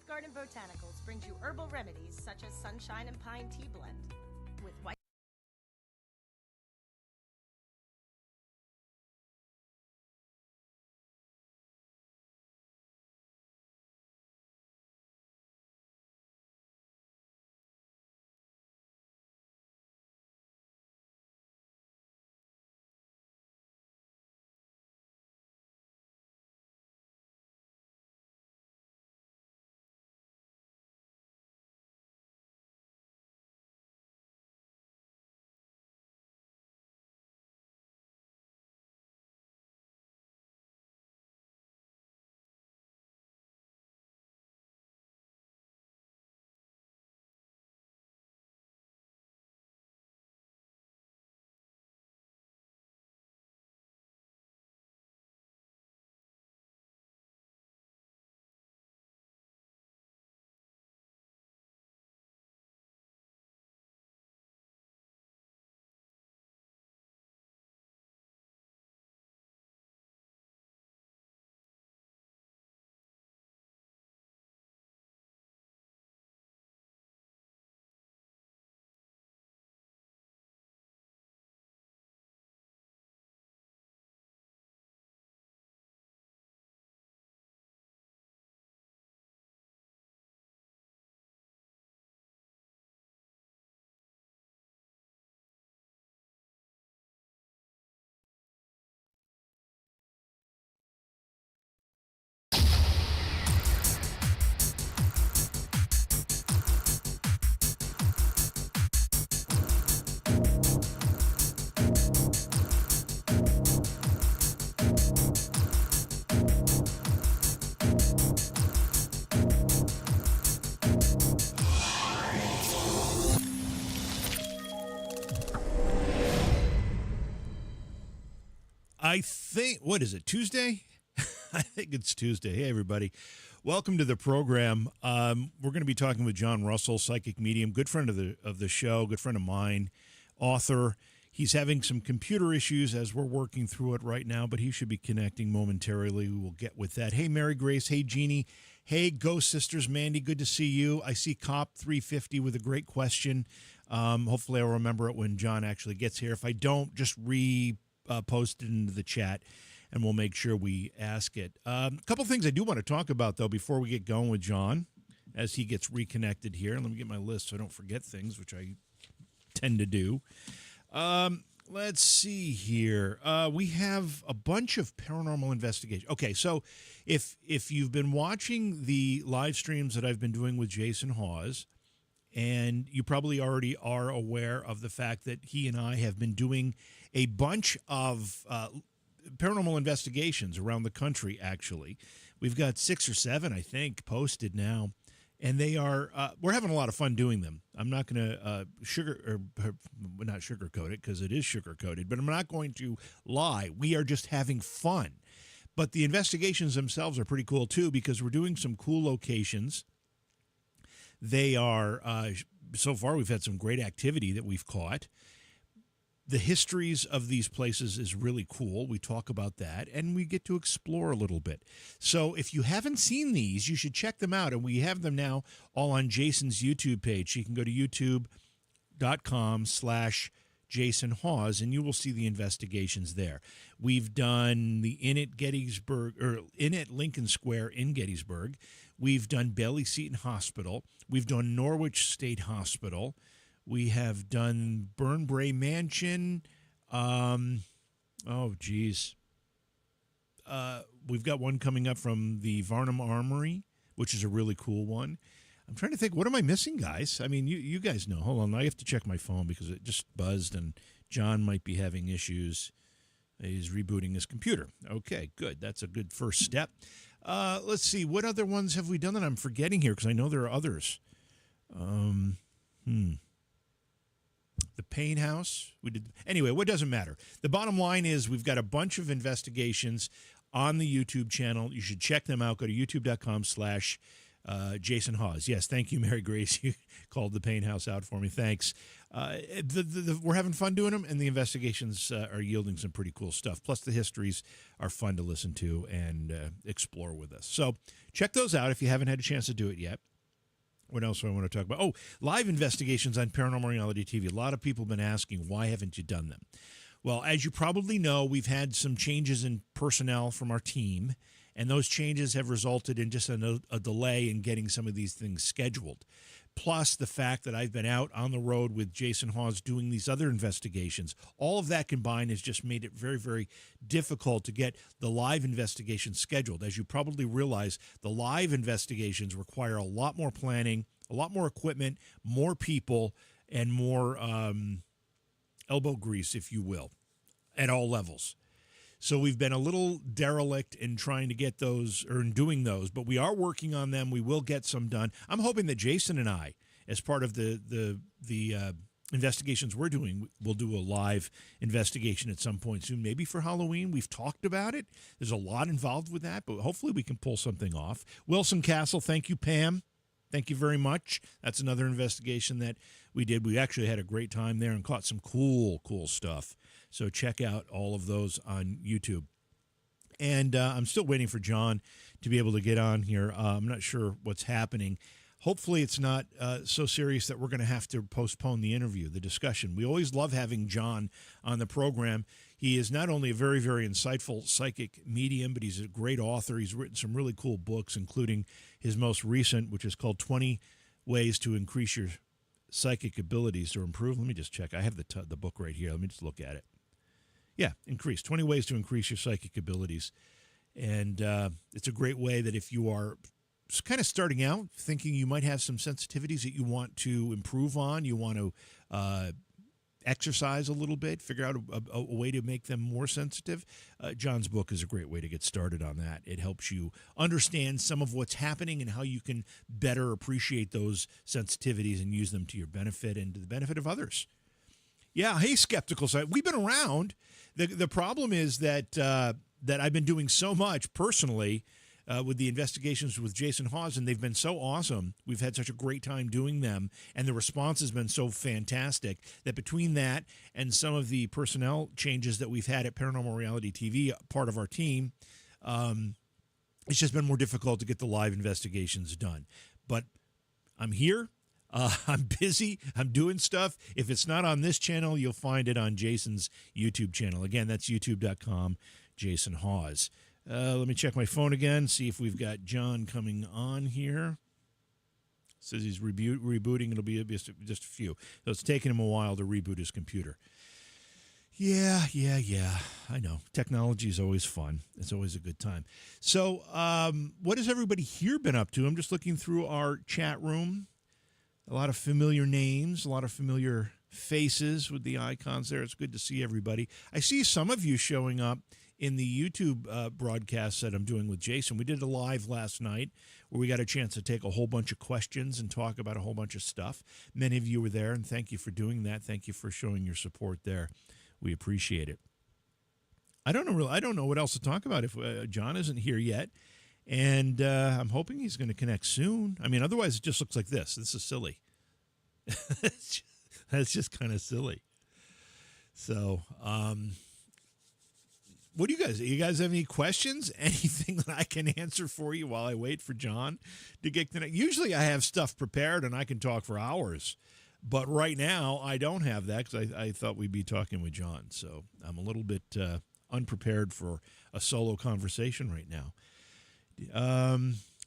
Garden Botanicals brings you herbal remedies such as sunshine and pine tea blend with white. I think, what is it, Tuesday? I think it's Tuesday. Hey, everybody. Welcome to the program. We're going to be talking with John Russell, psychic medium, good friend of the show, good friend of mine, author. He's having some computer issues as we're working through it right now, but he should be connecting momentarily. We will get with that. Hey, Mary Grace. Hey, Jeannie. Hey, Ghost Sisters. Mandy, good to see you. I see Cop 350 with a great question. Hopefully I'll remember it when John actually gets here. If I don't, just post it into the chat, and we'll make sure we ask it. A couple things I do want to talk about, though, before we get going with John, as he gets reconnected here. Let me get my list so I don't forget things, which I tend to do. Let's see here. We have a bunch of paranormal investigation. Okay, so if you've been watching the live streams that I've been doing with Jason Hawes, and you probably already are aware of the fact that he and I have been doing a bunch of paranormal investigations around the country, actually. We've got 6 or 7, I think, posted now. And they are, we're having a lot of fun doing them. I'm not going to not sugarcoat it, because it is sugar-coated, but I'm not going to lie. We are just having fun. But the investigations themselves are pretty cool, too, because we're doing some cool locations. They are, so far, we've had some great activity that we've caught. The histories of these places is really cool. We talk about that, and we get to explore a little bit. So if you haven't seen these, you should check them out. And we have them now all on Jason's YouTube page. You can go to youtube.com/Jason Hawes, and you will see the investigations there. We've done the Inn at Lincoln Square in Gettysburg. We've done Bailey Seton Hospital. We've done Norwich State Hospital. We have done Burnbrae Mansion. We've got one coming up from the Varnum Armory, which is a really cool one. I'm trying to think, what am I missing, guys? I mean, you guys know. Hold on, I have to check my phone because it just buzzed, and John might be having issues. He's rebooting his computer. Okay, good. That's a good first step. Let's see. What other ones have we done that I'm forgetting here? Because I know there are others. The Pain House. We did. Anyway, what doesn't matter. The bottom line is we've got a bunch of investigations on the YouTube channel. You should check them out. Go to youtube.com/ Jason Hawes. Yes, thank you, Mary Grace. You called the Pain House out for me. Thanks. We're having fun doing them, and the investigations are yielding some pretty cool stuff. Plus, the histories are fun to listen to and explore with us. So check those out if you haven't had a chance to do it yet. What else do I want to talk about? Oh, live investigations on Paranormal Reality TV. A lot of people have been asking, why haven't you done them? Well, as you probably know, we've had some changes in personnel from our team, and those changes have resulted in just a delay in getting some of these things scheduled. Plus the fact that I've been out on the road with Jason Hawes doing these other investigations. All of that combined has just made it very, very difficult to get the live investigations scheduled. As you probably realize, the live investigations require a lot more planning, a lot more equipment, more people, and more elbow grease, if you will, at all levels. So we've been a little derelict in trying to get those or in doing those, but we are working on them. We will get some done. I'm hoping that Jason and I, as part of the investigations we're doing, we'll do a live investigation at some point soon, maybe for Halloween. We've talked about it. There's a lot involved with that, but hopefully we can pull something off. Wilson Castle, thank you, Pam. Thank you very much. That's another investigation that we did. We actually had a great time there and caught some cool stuff. So check out all of those on YouTube. And I'm still waiting for John to be able to get on here. I'm not sure what's happening. Hopefully it's not so serious that we're going to have to postpone the interview, the discussion. We always love having John on the program. He is not only a very, very insightful psychic medium, but he's a great author. He's written some really cool books, including his most recent, which is called 20 Ways to Increase Your Psychic Abilities or Improve. Let me just check. I have the book right here. Let me just look at it. Yeah, 20 ways to increase your psychic abilities. And it's a great way that if you are kind of starting out, thinking you might have some sensitivities that you want to improve on, you want to exercise a little bit, figure out a way to make them more sensitive, John's book is a great way to get started on that. It helps you understand some of what's happening and how you can better appreciate those sensitivities and use them to your benefit and to the benefit of others. Yeah, hey, Skeptical Side. We've been around. The problem is that I've been doing so much personally with the investigations with Jason Hawes, and they've been so awesome. We've had such a great time doing them, and the response has been so fantastic that between that and some of the personnel changes that we've had at Paranormal Reality TV, part of our team, it's just been more difficult to get the live investigations done. But I'm here. I'm busy. I'm doing stuff. If it's not on this channel, you'll find it on Jason's YouTube channel. Again, that's youtube.com, Jason Hawes. Let me check my phone again, see if we've got John coming on here. Says he's rebooting. It'll be just a few. So it's taking him a while to reboot his computer. Yeah. I know. Technology is always fun. It's always a good time. So what has everybody here been up to? I'm just looking through our chat room. A lot of familiar names, a lot of familiar faces with the icons there. It's good to see everybody. I see some of you showing up in the YouTube broadcast that I'm doing with Jason. We did a live last night where we got a chance to take a whole bunch of questions and talk about a whole bunch of stuff. Many of you were there, and thank you for doing that. Thank you for showing your support there. We appreciate it. I don't know what else to talk about if John isn't here yet. And I'm hoping he's going to connect soon. I mean, otherwise it just looks like this. This is silly. That's just kind of silly. So, what do you guys have any questions? Anything that I can answer for you while I wait for John to get connected? Usually I have stuff prepared and I can talk for hours. But right now I don't have that because I thought we'd be talking with John. So I'm a little bit unprepared for a solo conversation right now.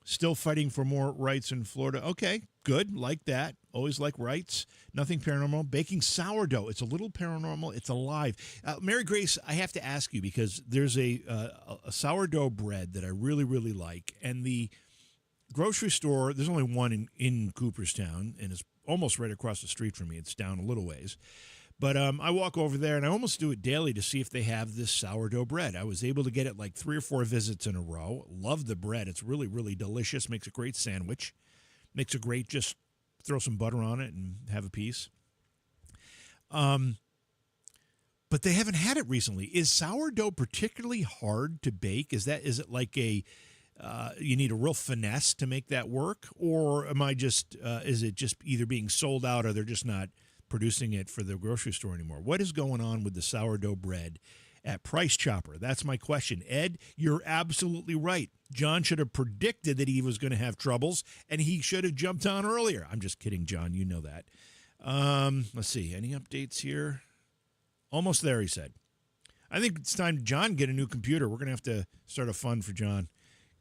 Still fighting for more rights in Florida. Okay, good. Like that. Always like rights. Nothing paranormal. Baking sourdough. It's a little paranormal. It's alive. Mary Grace, I have to ask you because there's a sourdough bread that I really, really like. And the grocery store, there's only one in Cooperstown, and it's almost right across the street from me. It's down a little ways. But I walk over there, and I almost do it daily to see if they have this sourdough bread. I was able to get it like 3 or 4 visits in a row. Love the bread. It's really, really delicious. Makes a great sandwich. Makes a great, just throw some butter on it and have a piece. But they haven't had it recently. Is sourdough particularly hard to bake? Is it like a you need a real finesse to make that work, or am I just is it just either being sold out or they're just not producing it for the grocery store anymore? What is going on with the sourdough bread at Price Chopper? That's my question. Ed, you're absolutely right. John should have predicted that he was going to have troubles, and he should have jumped on earlier. I'm just kidding, John. You know that. Let's see. Any updates here? Almost there, he said. I think it's time John get a new computer. We're going to have to start a fund for John.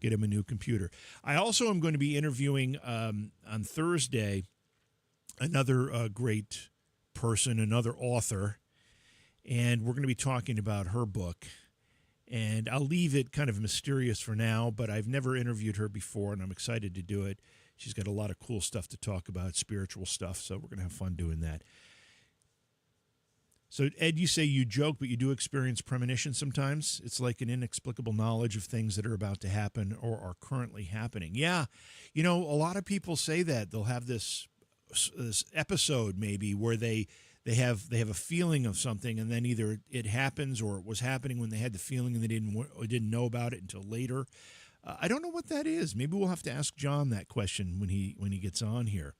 Get him a new computer. I also am going to be interviewing on Thursday another great person, another author, and we're going to be talking about her book. And I'll leave it kind of mysterious for now, but I've never interviewed her before, and I'm excited to do it. She's got a lot of cool stuff to talk about, spiritual stuff, so we're going to have fun doing that. So, Ed, you say you joke, but you do experience premonition sometimes. It's like an inexplicable knowledge of things that are about to happen or are currently happening. Yeah, a lot of people say that. They'll have this episode maybe where they have a feeling of something, and then either it happens or it was happening when they had the feeling and they didn't know about it until later. I don't know what that is. Maybe we'll have to ask John that question when he gets on here.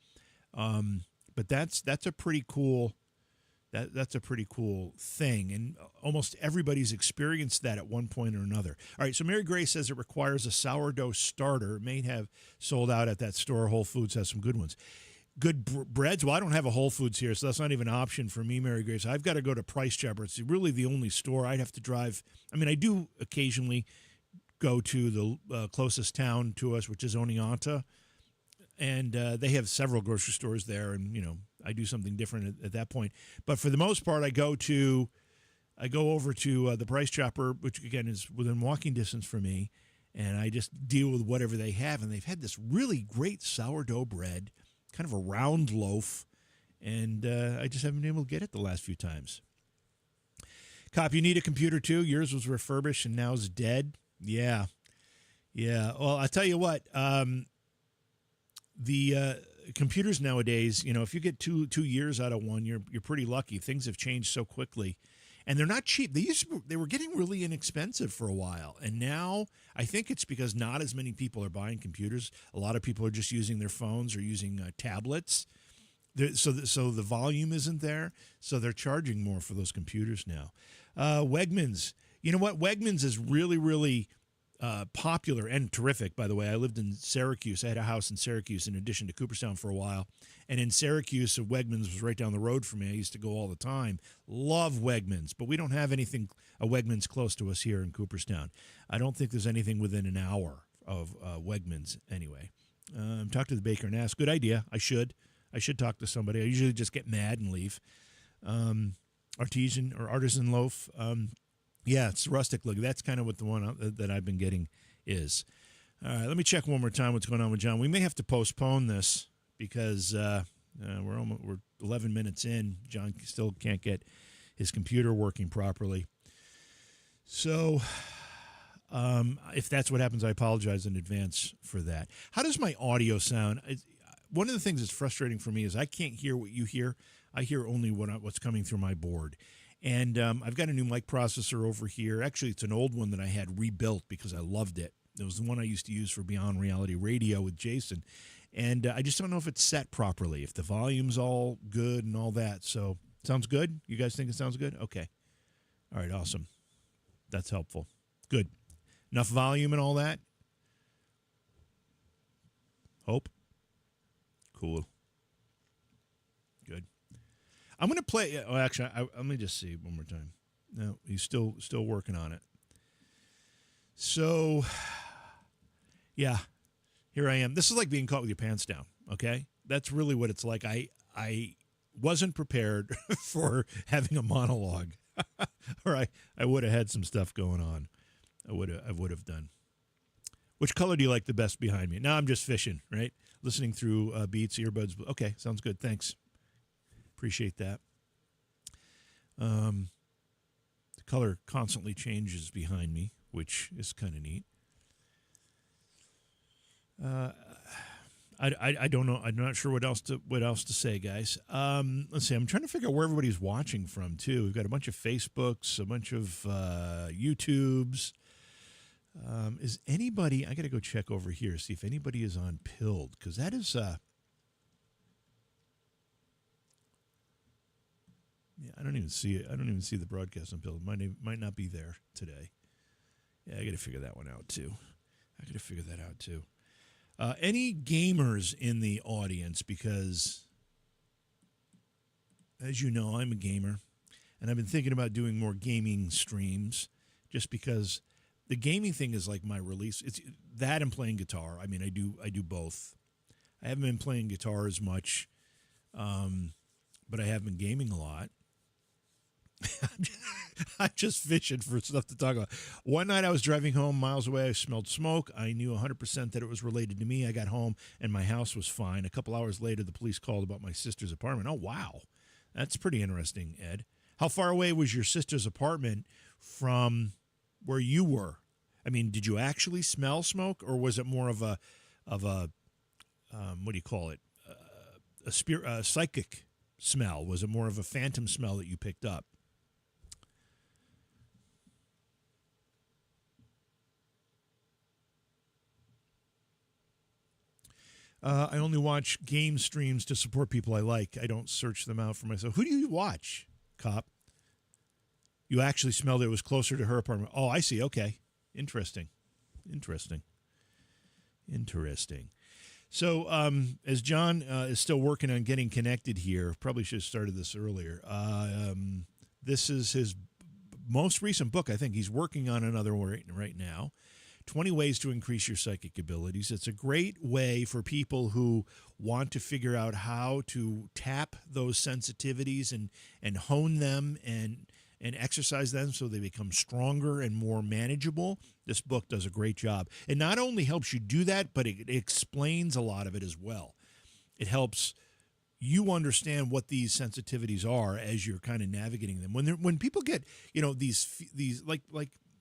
But that's a pretty cool. That's a pretty cool thing, and almost everybody's experienced that at one point or another. All right, so Mary Grace says it requires a sourdough starter. It may have sold out at that store. Whole Foods has some good ones. Good breads. Well, I don't have a Whole Foods here, so that's not even an option for me, Mary Grace. I've got to go to Price Chopper. It's really the only store I'd have to drive. I mean, I do occasionally go to the closest town to us, which is Oneonta, and they have several grocery stores there, and I do something different at that point. But for the most part, I go over to the Price Chopper, which again is within walking distance for me, and I just deal with whatever they have. And they've had this really great sourdough bread, kind of a round loaf, and I just haven't been able to get it the last few times. Cop, you need a computer too? Yours was refurbished and now is dead? Yeah. Well, I tell you what, the computers nowadays, if you get two years out of one, you're pretty lucky. Things have changed so quickly, and they're not cheap. They were getting really inexpensive for a while, and now I think it's because not as many people are buying computers. A lot of people are just using their phones or using tablets. So the volume isn't there, so they're charging more for those computers now. Wegmans, you know what? Wegmans is really, really popular and terrific, by the way. I lived in Syracuse. I had a house in Syracuse in addition to Cooperstown for a while. And in Syracuse, Wegmans was right down the road from me. I used to go all the time. Love Wegmans, but we don't have anything, a Wegmans close to us here in Cooperstown. I don't think there's anything within an hour of Wegmans anyway. Talk to the baker and ask. Good idea. I should talk to somebody. I usually just get mad and leave. Artisan loaf. Yeah, it's rustic look. That's kind of what the one that I've been getting is. All right, let me check one more time what's going on with John. We may have to postpone this because we're 11 minutes in. John still can't get his computer working properly. So if that's what happens, I apologize in advance for that. How does my audio sound? One of the things that's frustrating for me is I can't hear what you hear. I hear only what's coming through my board. And I've got a new mic processor over here. Actually, it's an old one that I had rebuilt because I loved it. It was the one I used to use for Beyond Reality Radio with Jason. And I just don't know if it's set properly, if the volume's all good and all that. So, sounds good? You guys think it sounds good? Okay. All right, awesome. That's helpful. Good. Enough volume and all that? Hope? Cool. Good. I'm going to play. Oh, actually, let me just see one more time. No, he's still working on it. So, yeah, here I am. This is like being caught with your pants down. Okay, that's really what it's like. I wasn't prepared for having a monologue, or I would have had some stuff going on. I would have done. Which color do you like the best behind me? Now I'm just fishing, right? Listening through Beats, earbuds. Okay, sounds good. Thanks. Appreciate that. The color constantly changes behind me, which is kind of neat. I don't know. I'm not sure what else to say, guys. Let's see. I'm trying to figure out where everybody's watching from too. We've got a bunch of Facebooks, a bunch of YouTubes. Is anybody? I got to go check over here, see if anybody is on Pilled, because that is. Yeah, I don't even see it. I don't even see the broadcast on Pilled. My name might not be there today. Yeah, I got to figure that one out too. Any gamers in the audience? Because, as you know, I'm a gamer, and I've been thinking about doing more gaming streams, just because the gaming thing is like my release. It's that and playing guitar. I mean, I do both. I haven't been playing guitar as much, but I have been gaming a lot. I'm just fishing for stuff to talk about. One night I was driving home miles away. I smelled smoke. I knew 100% that it was related to me. I got home and my house was fine. A couple hours later, the police called about my sister's apartment. Oh, wow. That's pretty interesting, Ed. How far away was your sister's apartment from where you were? I mean, did you actually smell smoke, or was it more of a what do you call it? A psychic smell? Was it more of a phantom smell that you picked up? I only watch game streams to support people I like. I don't search them out for myself. Who do you watch, Cop? You actually smelled it was closer to her apartment. Oh, I see. Okay. Interesting. So, as John is still working on getting connected here, probably should have started this earlier. This is his most recent book. I think he's working on another one right now. 20 Ways to Increase Your Psychic Abilities. It's a great way for people who want to figure out how to tap those sensitivities and hone them and exercise them so they become stronger and more manageable. This book does a great job. It not only helps you do that, but it explains a lot of it as well. It helps you understand what these sensitivities are as you're kind of navigating them. When people get, these like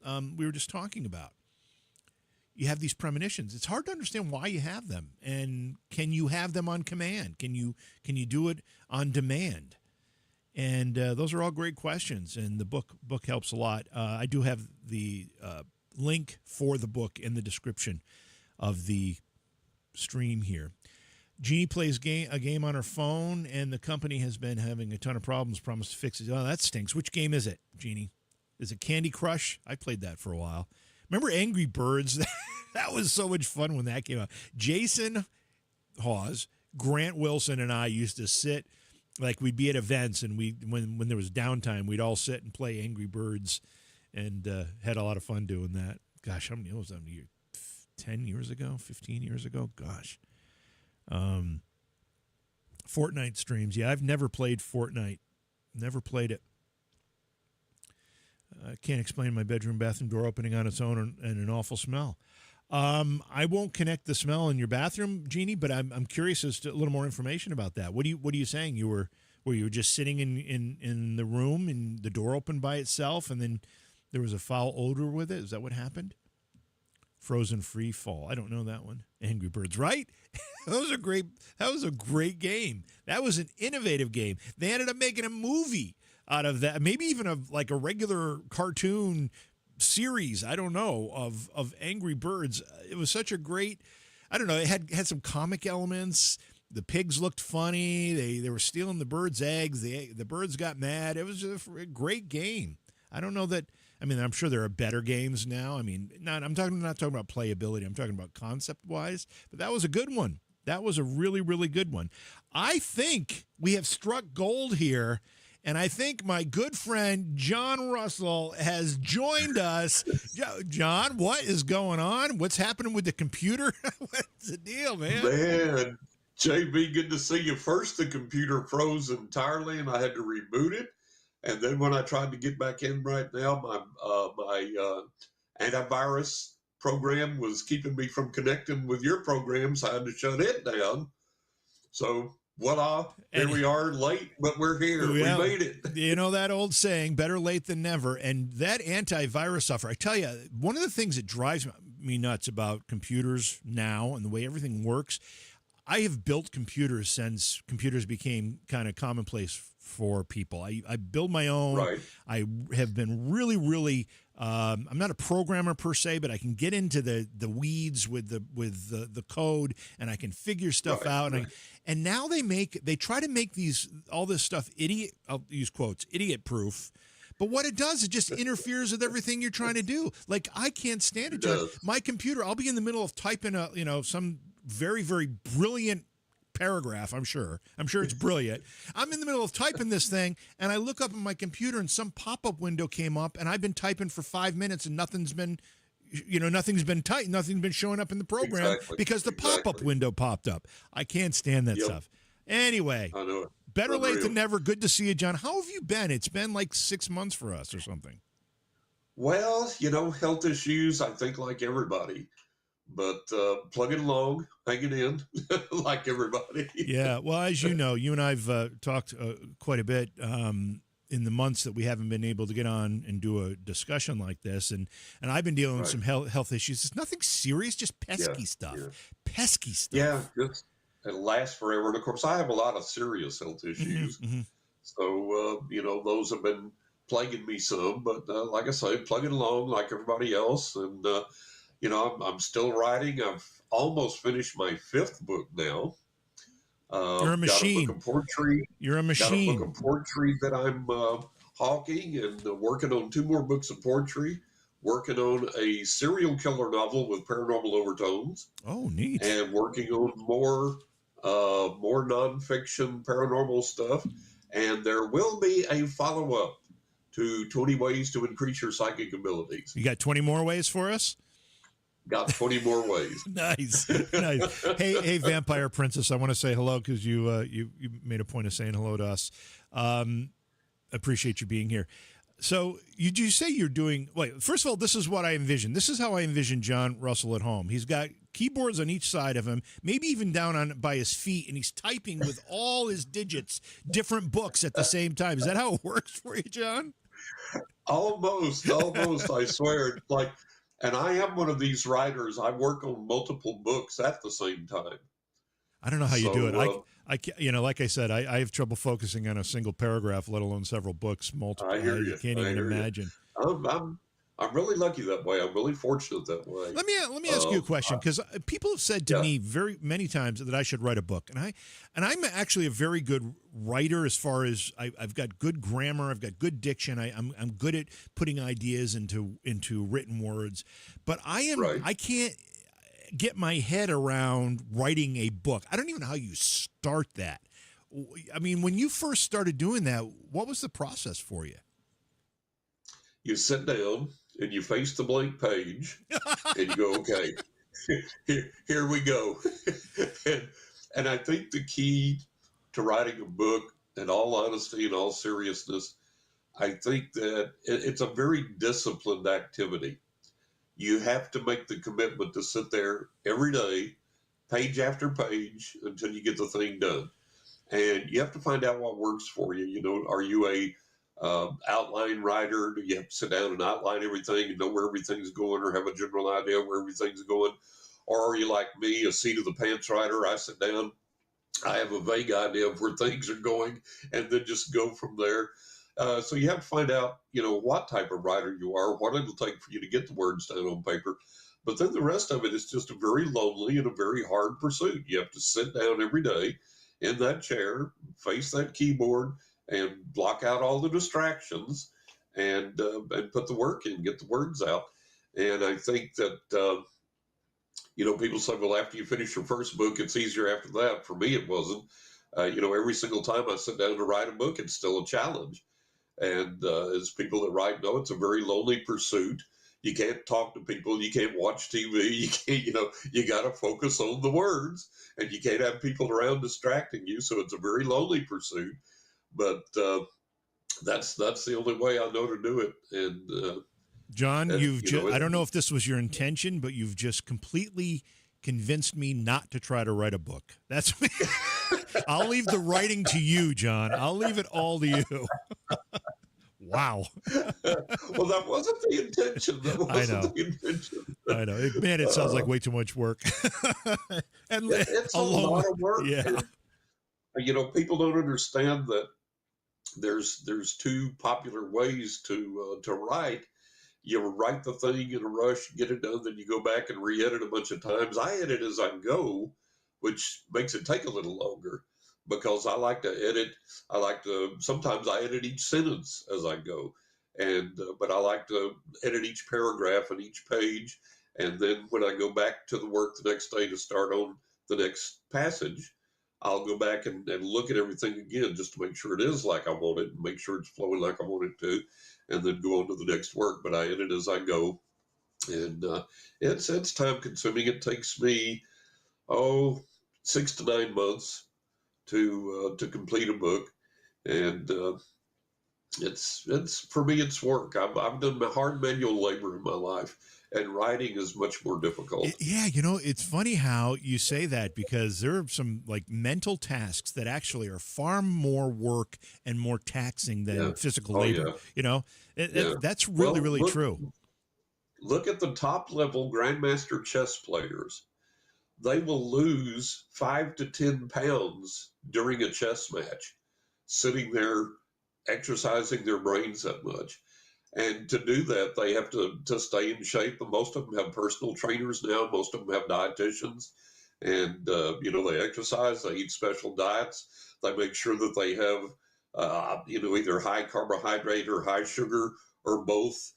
we were just talking about, you have these premonitions. It's hard to understand why you have them, and can you have them on command? Can you do it on demand? And those are all great questions, and the book helps a lot. I do have the link for the book in the description of the stream here. Jeannie plays a game on her phone, and the company has been having a ton of problems. Promised to fix it. Oh, that stinks. Which game is it, Jeannie? Is it Candy Crush? I played that for a while. Remember Angry Birds? That was so much fun when that came out. Jason Hawes, Grant Wilson, and I used to sit, like we'd be at events, and when there was downtime, we'd all sit and play Angry Birds, and had a lot of fun doing that. Gosh, how many was that? 10 years ago? 15 years ago? Gosh. Fortnite streams. Yeah, I've never played Fortnite. Never played it. I can't explain my bathroom door opening on its own and an awful smell. I won't connect the smell in your bathroom, Jeannie, but I'm curious as to a little more information about that. What are you saying? You were just sitting in the room and the door opened by itself, and then there was a foul odor with it? Is that what happened? Frozen Free Fall. I don't know that one. Angry Birds, right? That was a great game. That was an innovative game. They ended up making a movie out of that, maybe even a regular cartoon series, I don't know, of Angry Birds. It was such a great, I don't know, it had some comic elements. The pigs looked funny. They were stealing the birds' eggs. The birds got mad. It was a great game. I don't know that, I mean, I'm sure there are better games now. I mean, not talking about playability. I'm talking about concept-wise, but that was a good one. That was a really, really good one. I think we have struck gold here. And I think my good friend John Russell has joined us. John, what is going on? What's happening with the computer? What's the deal, man? Man, JB, good to see you. First, the computer froze entirely, and I had to reboot it. And then when I tried to get back in right now, my antivirus program was keeping me from connecting with your program, so I had to shut it down. So voila, here we are, late, but we're here. Yeah, we made it. You know that old saying, better late than never. And that antivirus software, I tell you, one of the things that drives me nuts about computers now and the way everything works, I have built computers since computers became kind of commonplace for people. I build my own. Right. I have been really. I'm not a programmer per se, but I can get into the weeds with the code, and I can figure stuff out. And now they try to make all this stuff I'll use quotes, idiot proof. But what it does, it just interferes with everything you're trying to do. Like, I can't stand it, John. My computer, I'll be in the middle of typing some very, very brilliant paragraph. I'm sure it's brilliant. I'm in the middle of typing this thing, and I look up on my computer, and some pop-up window came up, and I've been typing for 5 minutes, and nothing's been typed. Nothing's been showing up in the program because the pop-up window popped up. I can't stand that stuff. Anyway, I know it. Better late than never. Good to see you, John. How have you been? It's been like 6 months for us or something. Well, health issues, I think, like everybody, but plugging along, hanging in like everybody. Yeah. Well, as you know, you and I've talked quite a bit in the months that we haven't been able to get on and do a discussion like this. And I've been dealing with some health issues. It's nothing serious, just pesky stuff. Yeah. Pesky stuff. Yeah. It lasts forever. And of course, I have a lot of serious health issues. Mm-hmm. So, those have been plaguing me some. But like I say, plugging along like everybody else. And, I'm still writing. I've almost finished my 5th book now. You're a machine. Got a book of poetry. You're a machine. Got a book of poetry that I'm hawking, and working on 2 more books of poetry. Working on a serial killer novel with paranormal overtones. Oh, neat. And working on more nonfiction paranormal stuff. And there will be a follow-up to 20 Ways to Increase Your Psychic Abilities. You got 20 more ways for us? Got 20 more ways. Nice. Hey, Vampire Princess, I want to say hello because you made a point of saying hello to us. Appreciate you being here. So you say you're doing, wait, first of all, this is what I envision. This is how I envision John Russell at home. He's got keyboards on each side of him, maybe even down by his feet, and he's typing with all his digits, different books at the same time. Is that how it works for you, John? Almost, I swear. And I am one of these writers. I work on multiple books at the same time. I don't know how you do it. I can't, like I said, I have trouble focusing on a single paragraph, let alone several books, multiple. I hear you. You can't even imagine. I'm really lucky that way. I'm really fortunate that way. Let me ask you a question, because people have said to me very many times that I should write a book, and I'm actually a very good writer as far as I've got good grammar, I've got good diction, I'm good at putting ideas into written words, but I can't get my head around writing a book. I don't even know how you start that. I mean, when you first started doing that, what was the process for you? You sit down and you face the blank page and you go, okay, here we go. and I think the key to writing a book, in all honesty and all seriousness, I think that it's a very disciplined activity. You have to make the commitment to sit there every day, page after page, until you get the thing done. And you have to find out what works for you. Are you a outline writer? Do you have to sit down and outline everything and know where everything's going, or have a general idea where everything's going? Or are you like me, a seat of the pants writer? I sit down, I have a vague idea of where things are going, and then just go from there. So you have to find out, what type of writer you are, what it'll take for you to get the words down on paper. But then the rest of it is just a very lonely and a very hard pursuit. You have to sit down every day in that chair, face that keyboard, and block out all the distractions, and put the work in, get the words out. And I think that, people say, well, after you finish your first book, it's easier after that. For me, it wasn't. Every single time I sit down to write a book, it's still a challenge. And as people that write know, it's a very lonely pursuit. You can't talk to people. You can't watch TV. You can't, you got to focus on the words, and you can't have people around distracting you. So it's a very lonely pursuit. But that's the only way I know to do it. And John, I don't know if this was your intention, but you've just completely convinced me not to try to write a book. That's I'll leave the writing to you, John. I'll leave it all to you. Wow. Well, that wasn't the intention. I know. Man, it sounds like way too much work. And it's a lot of work. Yeah. People don't understand that there's two popular ways to write. You write the thing in a rush, get it done, then you go back and re-edit a bunch of times. I edit as I go, which makes it take a little longer because I like to edit. Sometimes I edit each sentence as I go, but I like to edit each paragraph and each page, and then when I go back to the work the next day to start on the next passage, I'll go back and look at everything again just to make sure it is like I want it and make sure it's flowing like I want it to, and then go on to the next work. But I edit as I go, and it's time consuming. It takes me 6 to 9 months to complete a book, and it's for me it's work. I've done hard manual labor in my life, and writing is much more difficult. Yeah, you know, it's funny how you say that because there are some like mental tasks that actually are far more work and more taxing than physical labor. Yeah. You know, that's really, really true. Look at the top level grandmaster chess players. They will lose 5 to 10 pounds during a chess match, sitting there exercising their brains that much. And to do that, they have to stay in shape. And most of them have personal trainers now. Most of them have dietitians. And, they exercise, they eat special diets. They make sure that they have, either high carbohydrate or high sugar or both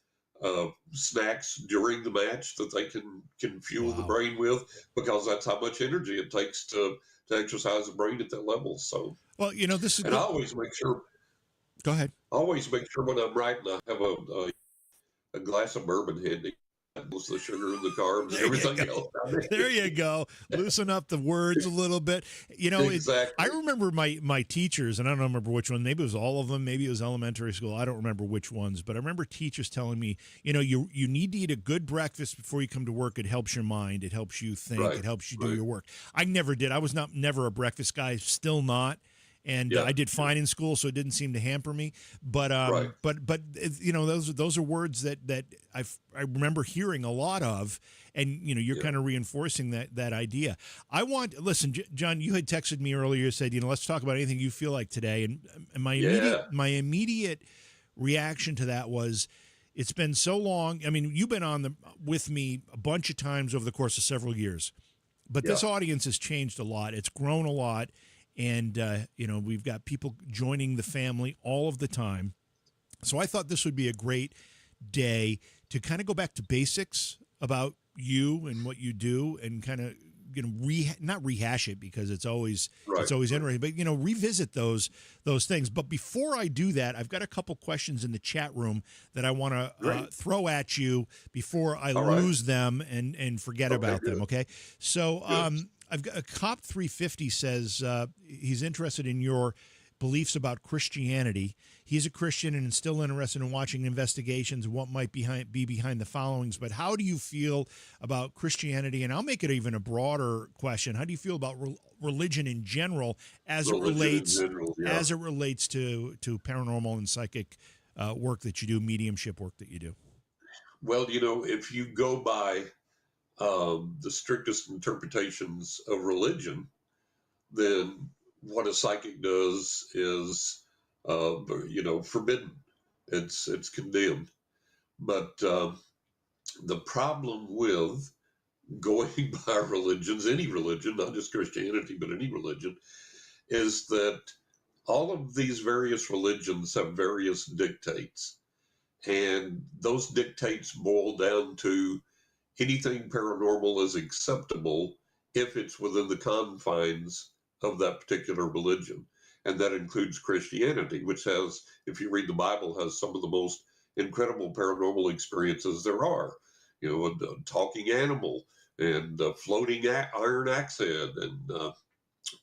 snacks during the match that they can fuel the brain with, because that's how much energy it takes to exercise the brain at that level. So, well, this is. And I always make sure. Go ahead. I always make sure when I'm writing, I have a glass of bourbon handy. Most of the sugar and the carbs and everything else. There you go. Loosen up the words a little bit. Exactly. I remember my teachers, and I don't remember which one. Maybe it was all of them. Maybe it was elementary school. I don't remember which ones. But I remember teachers telling me, you need to eat a good breakfast before you come to work. It helps your mind. It helps you think. Right. It helps you do your work. I never did. I was never a breakfast guy. Still not. And I did fine in school, so it didn't seem to hamper me. But those are words that I remember hearing a lot of, and you're kind of reinforcing that idea. Listen, John, you had texted me earlier, said let's talk about anything you feel like today, and my immediate reaction to that was, it's been so long. I mean, you've been with me a bunch of times over the course of several years, but this audience has changed a lot. It's grown a lot. And, we've got people joining the family all of the time. So I thought this would be a great day to kind of go back to basics about you and what you do, and kind of, not rehash it because it's always interesting, but, revisit those things. But before I do that, I've got a couple questions in the chat room that I want to throw at you before I lose them and forget about them. Okay. So, I've got a Cop 350 says he's interested in your beliefs about Christianity. He's a Christian and is still interested in watching investigations and what might be behind the followings. But how do you feel about Christianity? And I'll make it even a broader question. How do you feel about religion in general as it relates to paranormal and psychic work that you do, mediumship work that you do? Well, if you go by the strictest interpretations of religion, then what a psychic does is, forbidden. It's condemned. But the problem with going by religions, any religion, not just Christianity, but any religion, is that all of these various religions have various dictates. And those dictates boil down to anything paranormal is acceptable if it's within the confines of that particular religion. And that includes Christianity, which has, if you read the Bible, has some of the most incredible paranormal experiences there are. A talking animal, and a floating iron axe head, and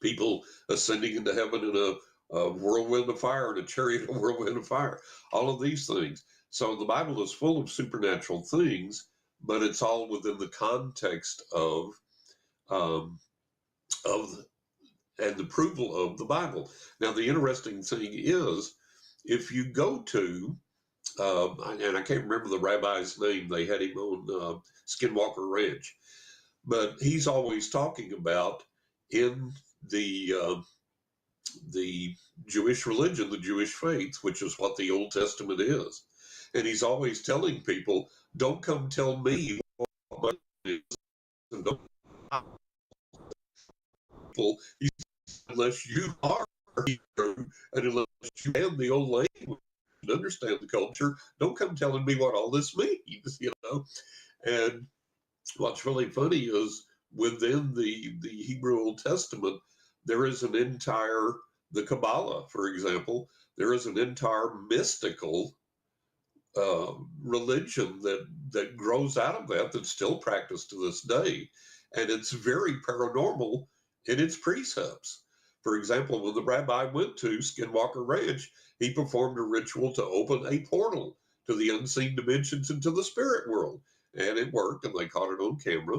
people ascending into heaven in a whirlwind of fire, and a chariot in a whirlwind of fire. All of these things. So the Bible is full of supernatural things, but it's all within the context of and the approval of the Bible. Now, the interesting thing is, if you go to, and I can't remember the rabbi's name, they had him on Skinwalker Ranch, but he's always talking about in the the Jewish religion, the Jewish faith, which is what the Old Testament is. And he's always telling people, don't come tell me what my religion is, and don't people, unless you are Hebrew, and unless you have the old language and understand the culture, don't come telling me what all this means, you know. And what's really funny is within the Hebrew Old Testament, there is an entire, the Kabbalah, for example, there is an entire mystical religion that grows out of that, that's still practiced to this day. And it's very paranormal in its precepts. For example, when the rabbi went to Skinwalker Ranch, he performed a ritual to open a portal to the unseen dimensions into the spirit world. And it worked, and they caught it on camera,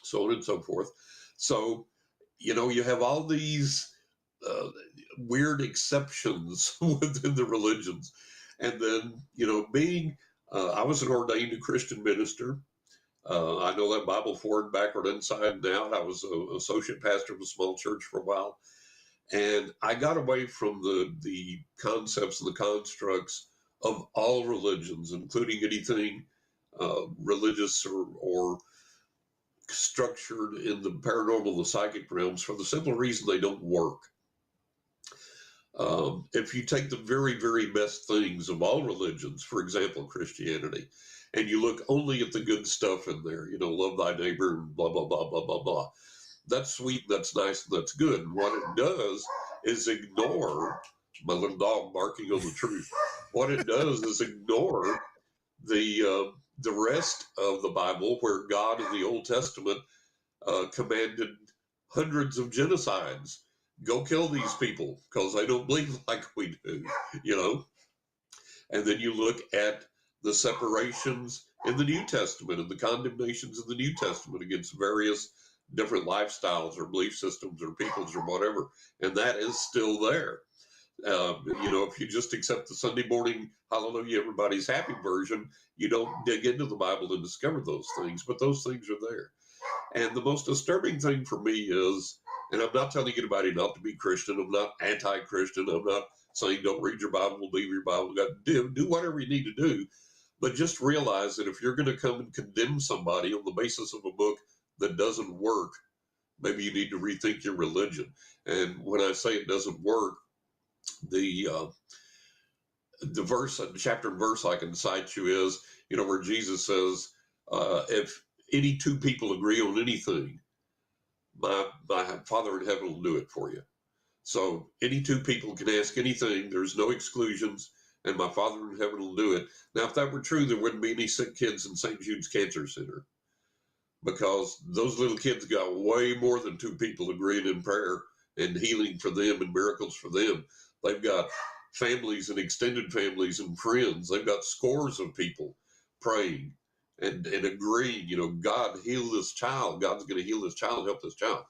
so on and so forth. So, you know, you have all these weird exceptions within the religions. And then, you know, I was an ordained Christian minister. I know that Bible forward, backward, inside and out. I was an associate pastor of a small church for a while. And I got away from the concepts and the constructs of all religions, including anything religious or structured in the paranormal, the psychic realms, for the simple reason they don't work. If you take the very, very best things of all religions, for example, Christianity, and you look only at the good stuff in there, you know, love thy neighbor and blah, blah, blah, blah, blah, blah. That's sweet, that's nice, and that's good. And what it does is ignore my little dog barking on the truth. What it does is ignore the rest of the Bible, where God in the Old Testament commanded hundreds of genocides. Go kill these people because they don't believe like we do, you know. And then you look at the separations in the New Testament and the condemnations in the New Testament against various different lifestyles or belief systems or peoples or whatever, and that is still there. You know, if you just accept the Sunday morning hallelujah, everybody's happy version, you don't dig into the Bible and discover those things, but those things are there. And the most disturbing thing for me is, and I'm not telling anybody not to be Christian, I'm not anti-Christian, I'm not saying don't read your Bible, leave your Bible, do whatever you need to do, but just realize that if you're going to come and condemn somebody on the basis of a book that doesn't work, maybe you need to rethink your religion. And when I say it doesn't work, the verse, chapter and verse I can cite you is, you know, where Jesus says, if any two people agree on anything, my Father in heaven will do it for you. So any two people can ask anything. There's no exclusions, and my Father in heaven will do it. Now, if that were true, there wouldn't be any sick kids in St. Jude's Cancer Center, because those little kids got way more than two people agreeing in prayer and healing for them and miracles for them. They've got families and extended families and friends. They've got scores of people praying and agreeing, you know, God, heal this child. God's going to heal this child, help this child.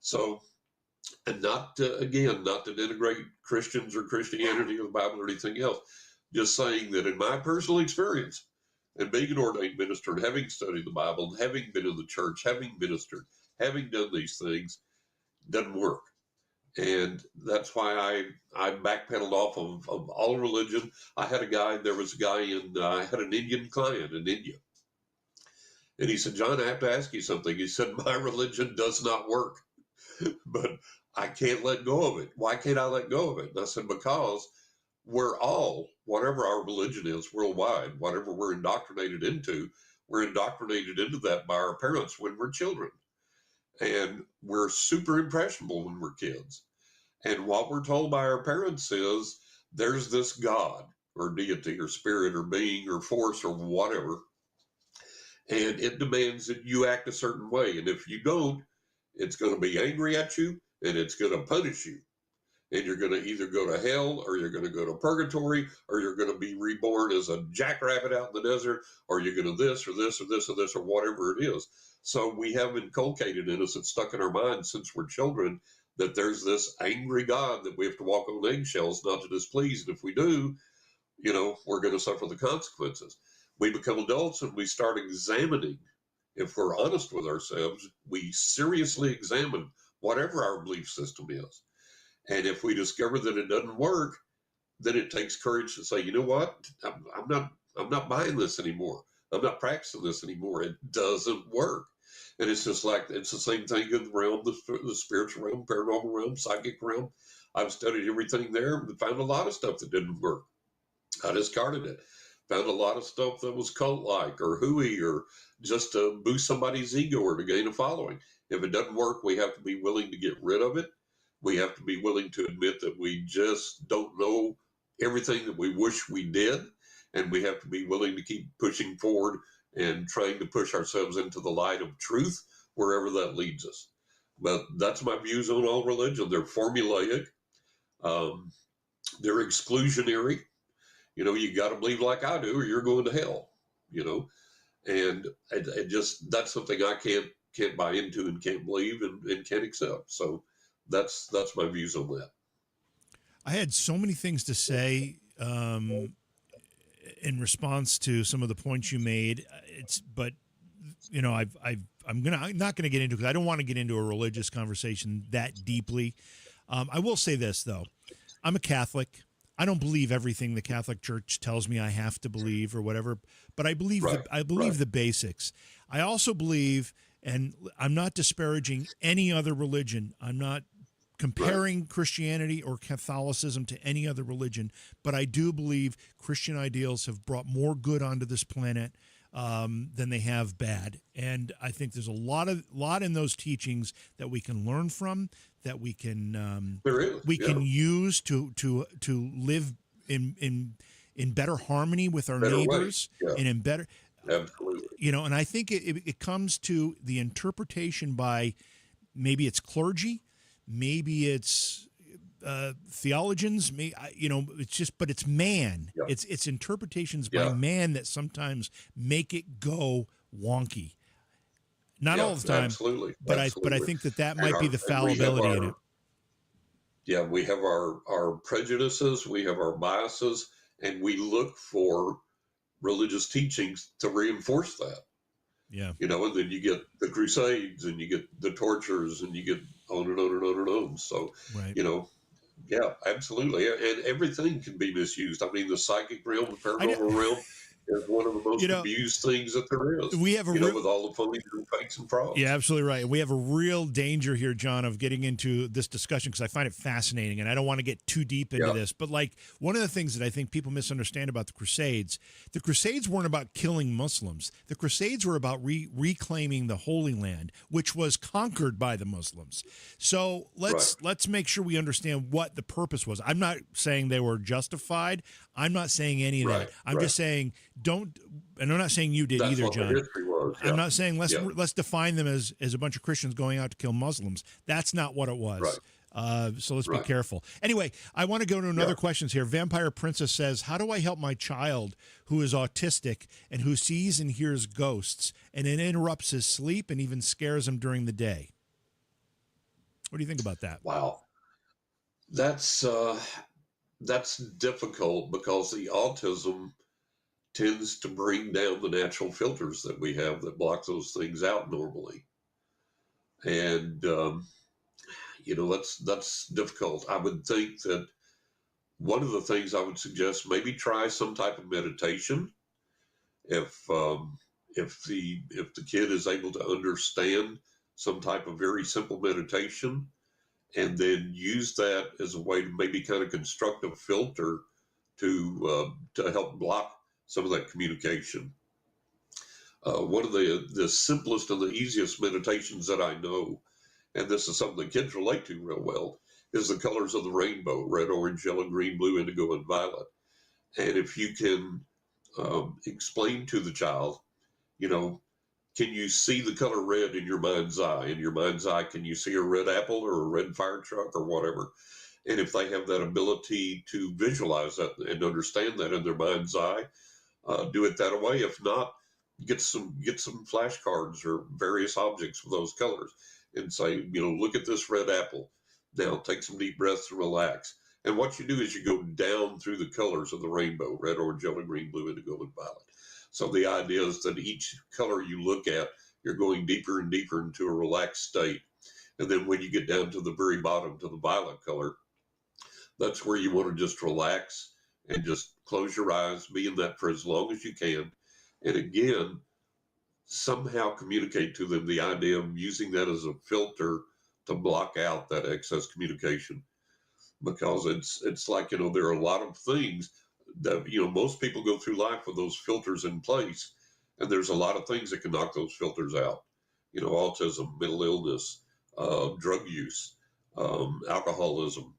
So, and not to denigrate Christians or Christianity or the Bible or anything else, just saying that in my personal experience, and being an ordained minister and having studied the Bible and having been in the church, having ministered, having done these things, doesn't work. And that's why I backpedaled off of all religion. I had an Indian client in India. And he said, John, I have to ask you something. He said, my religion does not work, but I can't let go of it. Why can't I let go of it? And I said, because we're all, whatever our religion is worldwide, whatever we're indoctrinated into that by our parents when we're children. And we're super impressionable when we're kids. And what we're told by our parents is there's this God or deity or spirit or being or force or whatever, and it demands that you act a certain way. And if you don't, it's going to be angry at you and it's going to punish you. And you're going to either go to hell or you're going to go to purgatory or you're going to be reborn as a jackrabbit out in the desert, or you're going to this or this or this or this or whatever it is. So we have inculcated in us, it's stuck in our minds since we're children, that there's this angry God that we have to walk on eggshells not to displease. And if we do, you know, we're going to suffer the consequences. We become adults and we start examining. If we're honest with ourselves, we seriously examine whatever our belief system is. And if we discover that it doesn't work, then it takes courage to say, you know what, I'm not buying this anymore. I'm not practicing this anymore. It doesn't work. And it's just like, it's the same thing in the realm, the spiritual realm, paranormal realm, psychic realm. I've studied everything there and found a lot of stuff that didn't work. I discarded it. Found a lot of stuff that was cult-like or hooey or just to boost somebody's ego or to gain a following. If it doesn't work, we have to be willing to get rid of it. We have to be willing to admit that we just don't know everything that we wish we did. And we have to be willing to keep pushing forward and trying to push ourselves into the light of truth, wherever that leads us. But that's my views on all religion. They're formulaic. They're exclusionary. You know, you got to believe like I do, or you're going to hell. You know, and it just, that's something I can't buy into and can't believe and can't accept. So that's my views on that. I had so many things to say in response to some of the points you made. But you know, I'm not gonna get into, because I don't want to get into a religious conversation that deeply. I will say this though, I'm a Catholic. I don't believe everything the Catholic Church tells me I have to believe or whatever, but I believe the basics. I also believe, and I'm not disparaging any other religion. I'm not comparing Christianity or Catholicism to any other religion, but I do believe Christian ideals have brought more good onto this planet than they have bad. And I think there's a lot in those teachings that we can learn from, that we can can use to live in better harmony with our neighbors and in better. Absolutely. You know, and I think it comes to the interpretation by, maybe it's clergy, maybe it's theologians, but it's man. Yeah. It's interpretations by man that sometimes make it go wonky. Not all the time, absolutely. But I think that might be the fallibility in it. Yeah, we have our prejudices, we have our biases, and we look for religious teachings to reinforce that. Yeah. You know, and then you get the Crusades and you get the tortures and you get on and on and on and on. So, you know, yeah, absolutely. And everything can be misused. I mean, the psychic realm, the paranormal realm is one of the most abused things that there is. We have with all the phonies and fakes and frauds. Yeah, absolutely right. We have a real danger here, John, of getting into this discussion, because I find it fascinating, and I don't want to get too deep into this. But like, one of the things that I think people misunderstand about the Crusades weren't about killing Muslims. The Crusades were about reclaiming the Holy Land, which was conquered by the Muslims. So let's make sure we understand what the purpose was. I'm not saying they were justified. I'm not saying any of that. I'm just saying and I'm not saying you did either, John. I'm not saying let's define them as a bunch of Christians going out to kill Muslims. That's not what it was. So let's be careful. Anyway, I want to go to another questions here. Vampire Princess says, how do I help my child who is autistic and who sees and hears ghosts, and it interrupts his sleep and even scares him during the day? What do you think about that? Wow. That's difficult, because the autism tends to bring down the natural filters that we have that block those things out normally. And, that's difficult. I would think that one of the things I would suggest, maybe try some type of meditation. If the kid is able to understand some type of very simple meditation, and then use that as a way to maybe kind of construct a filter to help block some of that communication. One of the simplest and the easiest meditations that I know, and this is something that kids relate to real well, is the colors of the rainbow: red, orange, yellow, green, blue, indigo, and violet. And if you can explain to the child, can you see the color red in your mind's eye? In your mind's eye, can you see a red apple or a red fire truck or whatever? And if they have that ability to visualize that and understand that in their mind's eye, do it that way. If not, get some flashcards or various objects with those colors and say, look at this red apple. Now take some deep breaths and relax. And what you do is you go down through the colors of the rainbow: red, orange, yellow, green, blue, indigo, and violet. So the idea is that each color you look at, you're going deeper and deeper into a relaxed state. And then when you get down to the very bottom, to the violet color, That's where you want to just relax and just close your eyes, be in that for as long as you can. And again, somehow communicate to them the idea of using that as a filter to block out that excess communication, because it's like, there are a lot of things that, most people go through life with those filters in place, and there's a lot of things that can knock those filters out. Autism, mental illness, drug use, alcoholism,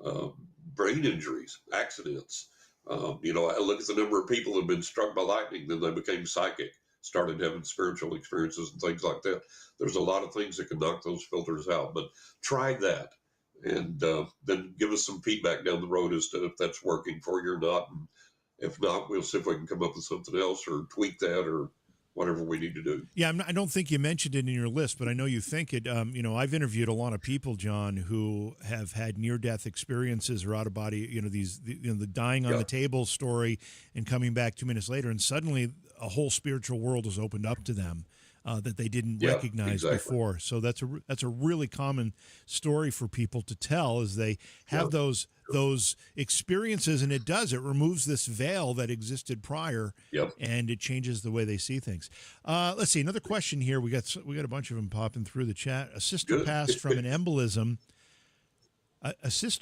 uh, brain injuries, accidents. I look at the number of people that have been struck by lightning, then they became psychic, started having spiritual experiences and things like that. There's a lot of things that can knock those filters out, but try that, and then give us some feedback down the road as to if that's working for you or not. And if not, we'll see if we can come up with something else or tweak that or whatever we need to do. Yeah, I don't think you mentioned it in your list, but I know you think it. I've interviewed a lot of people, John, who have had near-death experiences or out-of-body, the dying on the table story and coming back 2 minutes later, and suddenly a whole spiritual world is opened up to them that they didn't recognize before. So that's a really common story for people to tell, as they have those experiences, and it removes this veil that existed prior, and it changes the way they see things. Let's see, another question here. We got a bunch of them popping through the chat. A sister passed from an embolism.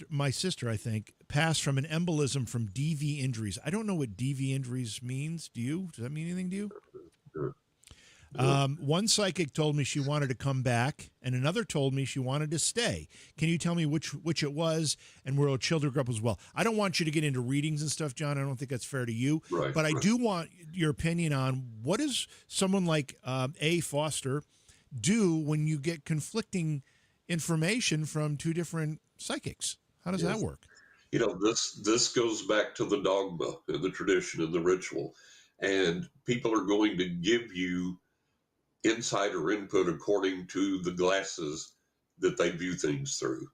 My sister, I think, passed from an embolism from DV injuries. I don't know what DV injuries means. Do you? Does that mean anything to you? One psychic told me she wanted to come back, and another told me she wanted to stay. Can you tell me which it was, and where children grew up as well? I don't want you to get into readings and stuff, John. I don't think that's fair to you. But I do want your opinion on what does someone like A. Foster do when you get conflicting information from two different psychics? How does that work? This goes back to the dogma and the tradition and the ritual, and people are going to give you insider input according to the glasses that they view things through.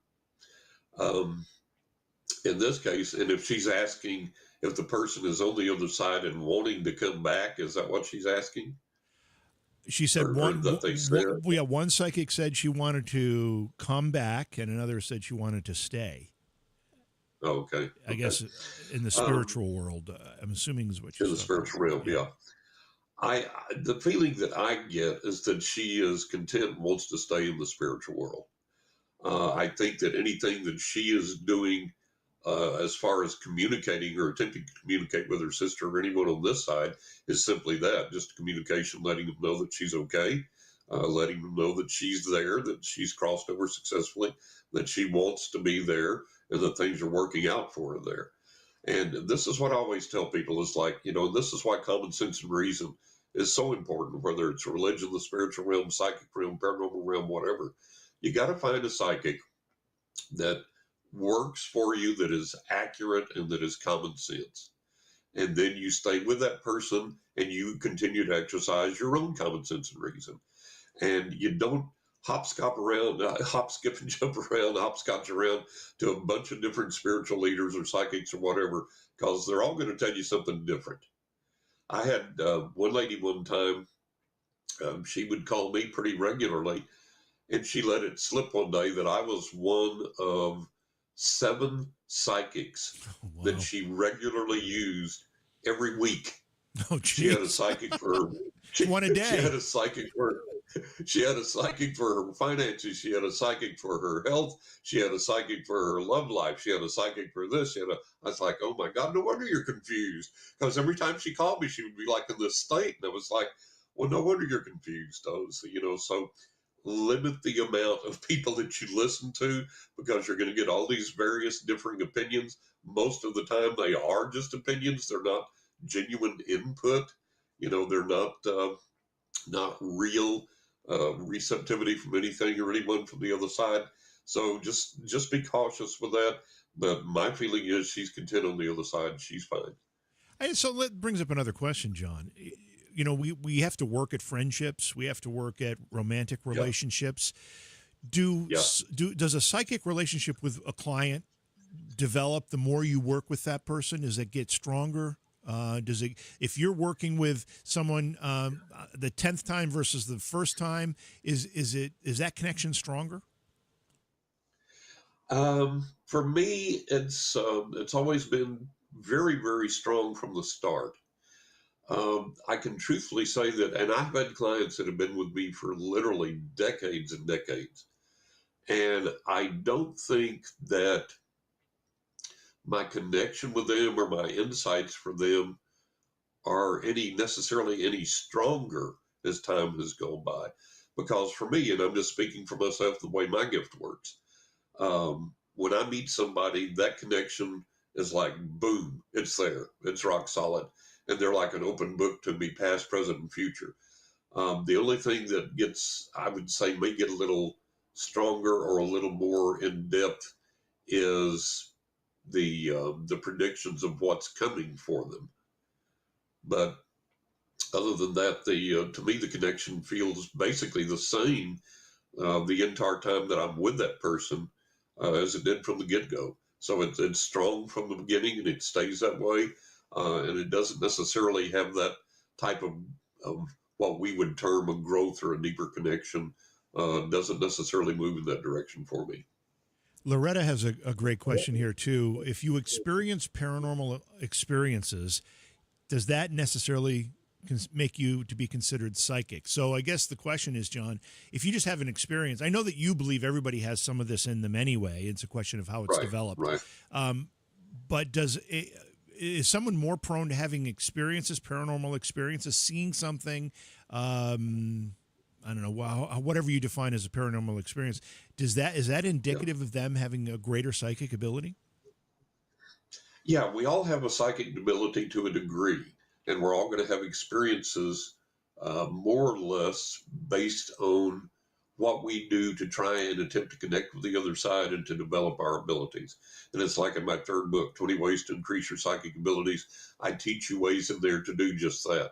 In this case, and if she's asking if the person is on the other side and wanting to come back, is that what she's asking? She said one psychic said she wanted to come back, and another said she wanted to stay. Okay. I guess in the spiritual world, I'm assuming is what you're in the spiritual realm. Yeah. The feeling that I get is that she is content and wants to stay in the spiritual world. I think that anything that she is doing as far as communicating or attempting to communicate with her sister or anyone on this side is simply that, just communication, letting them know that she's okay, letting them know that she's there, that she's crossed over successfully, that she wants to be there, and that things are working out for her there. And this is what I always tell people is like, this is why common sense and reason is so important, whether it's religion, the spiritual realm, psychic realm, paranormal realm, whatever. You got to find a psychic that works for you, that is accurate, and that is common sense. And then you stay with that person and you continue to exercise your own common sense and reason. And you don't hopscotch around, hop, skip, and jump around, hopscotch around to a bunch of different spiritual leaders or psychics or whatever, because they're all going to tell you something different. I had one lady one time, she would call me pretty regularly, and she let it slip one day that I was one of 7 psychics that she regularly used every week. Oh, geez. She had a psychic for one a day. She had a psychic for her finances. She had a psychic for her health. She had a psychic for her love life. She had a psychic for this. I was like, oh my God, no wonder you're confused. Because every time she called me, she would be like in this state. And I was like, well, no wonder you're confused. So limit the amount of people that you listen to, because you're going to get all these various differing opinions. Most of the time they are just opinions. They're not genuine input. They're not real receptivity from anything or anyone from the other side. So just be cautious with that. But my feeling is she's content on the other side. She's fine. And so that brings up another question, John. We have to work at friendships. We have to work at romantic relationships. Does a psychic relationship with a client develop the more you work with that person? Does it get stronger? If you're working with someone the 10th time versus the first time, is that connection stronger? For me, it's always been very, very strong from the start. I can truthfully say that, and I've had clients that have been with me for literally decades and decades, and I don't think that my connection with them or my insights for them are necessarily any stronger as time has gone by. Because for me, and I'm just speaking for myself, the way my gift works, when I meet somebody, that connection is like boom, it's there, it's rock solid, and they're like an open book to me, past, present, and future. The only thing that gets, I would say, may get a little stronger or a little more in depth is the predictions of what's coming for them. But other than that, the to me the connection feels basically the same the entire time that I'm with that person as it did from the get go. So it's strong from the beginning and it stays that way, and it doesn't necessarily have that type of what we would term a growth or a deeper connection. Doesn't necessarily move in that direction for me. Loretta has a great question here, too. If you experience paranormal experiences, does that necessarily make you to be considered psychic? So I guess the question is, John, if you just have an experience, I know that you believe everybody has some of this in them anyway. It's a question of how it's developed. Right. But is someone more prone to having experiences, paranormal experiences, seeing something? I don't know, whatever you define as a paranormal experience. Is that indicative of them having a greater psychic ability? Yeah, we all have a psychic ability to a degree, and we're all going to have experiences more or less based on what we do to try and attempt to connect with the other side and to develop our abilities. And it's like in my third book, 20 Ways to Increase Your Psychic Abilities. I teach you ways in there to do just that.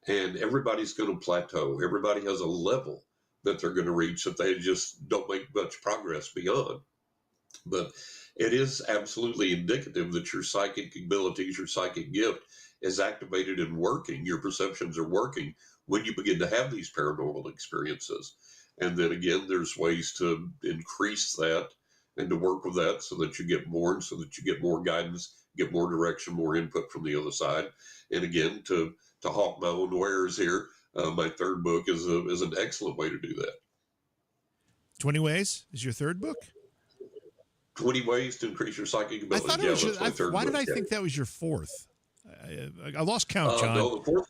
And everybody's going to plateau. Everybody has a level that they're going to reach that they just don't make much progress beyond. But it is absolutely indicative that your psychic abilities, your psychic gift is activated and working. Your perceptions are working when you begin to have these paranormal experiences. And then again, there's ways to increase that and to work with that so that you get more and so that you get more guidance, get more direction, more input from the other side. And again, to hawk my own wares here, my third book is an excellent way to do that. 20 Ways is your third book? 20 Ways to Increase Your Psychic Ability. I thought it was why did I think that was your fourth? I lost count, John. No, the fourth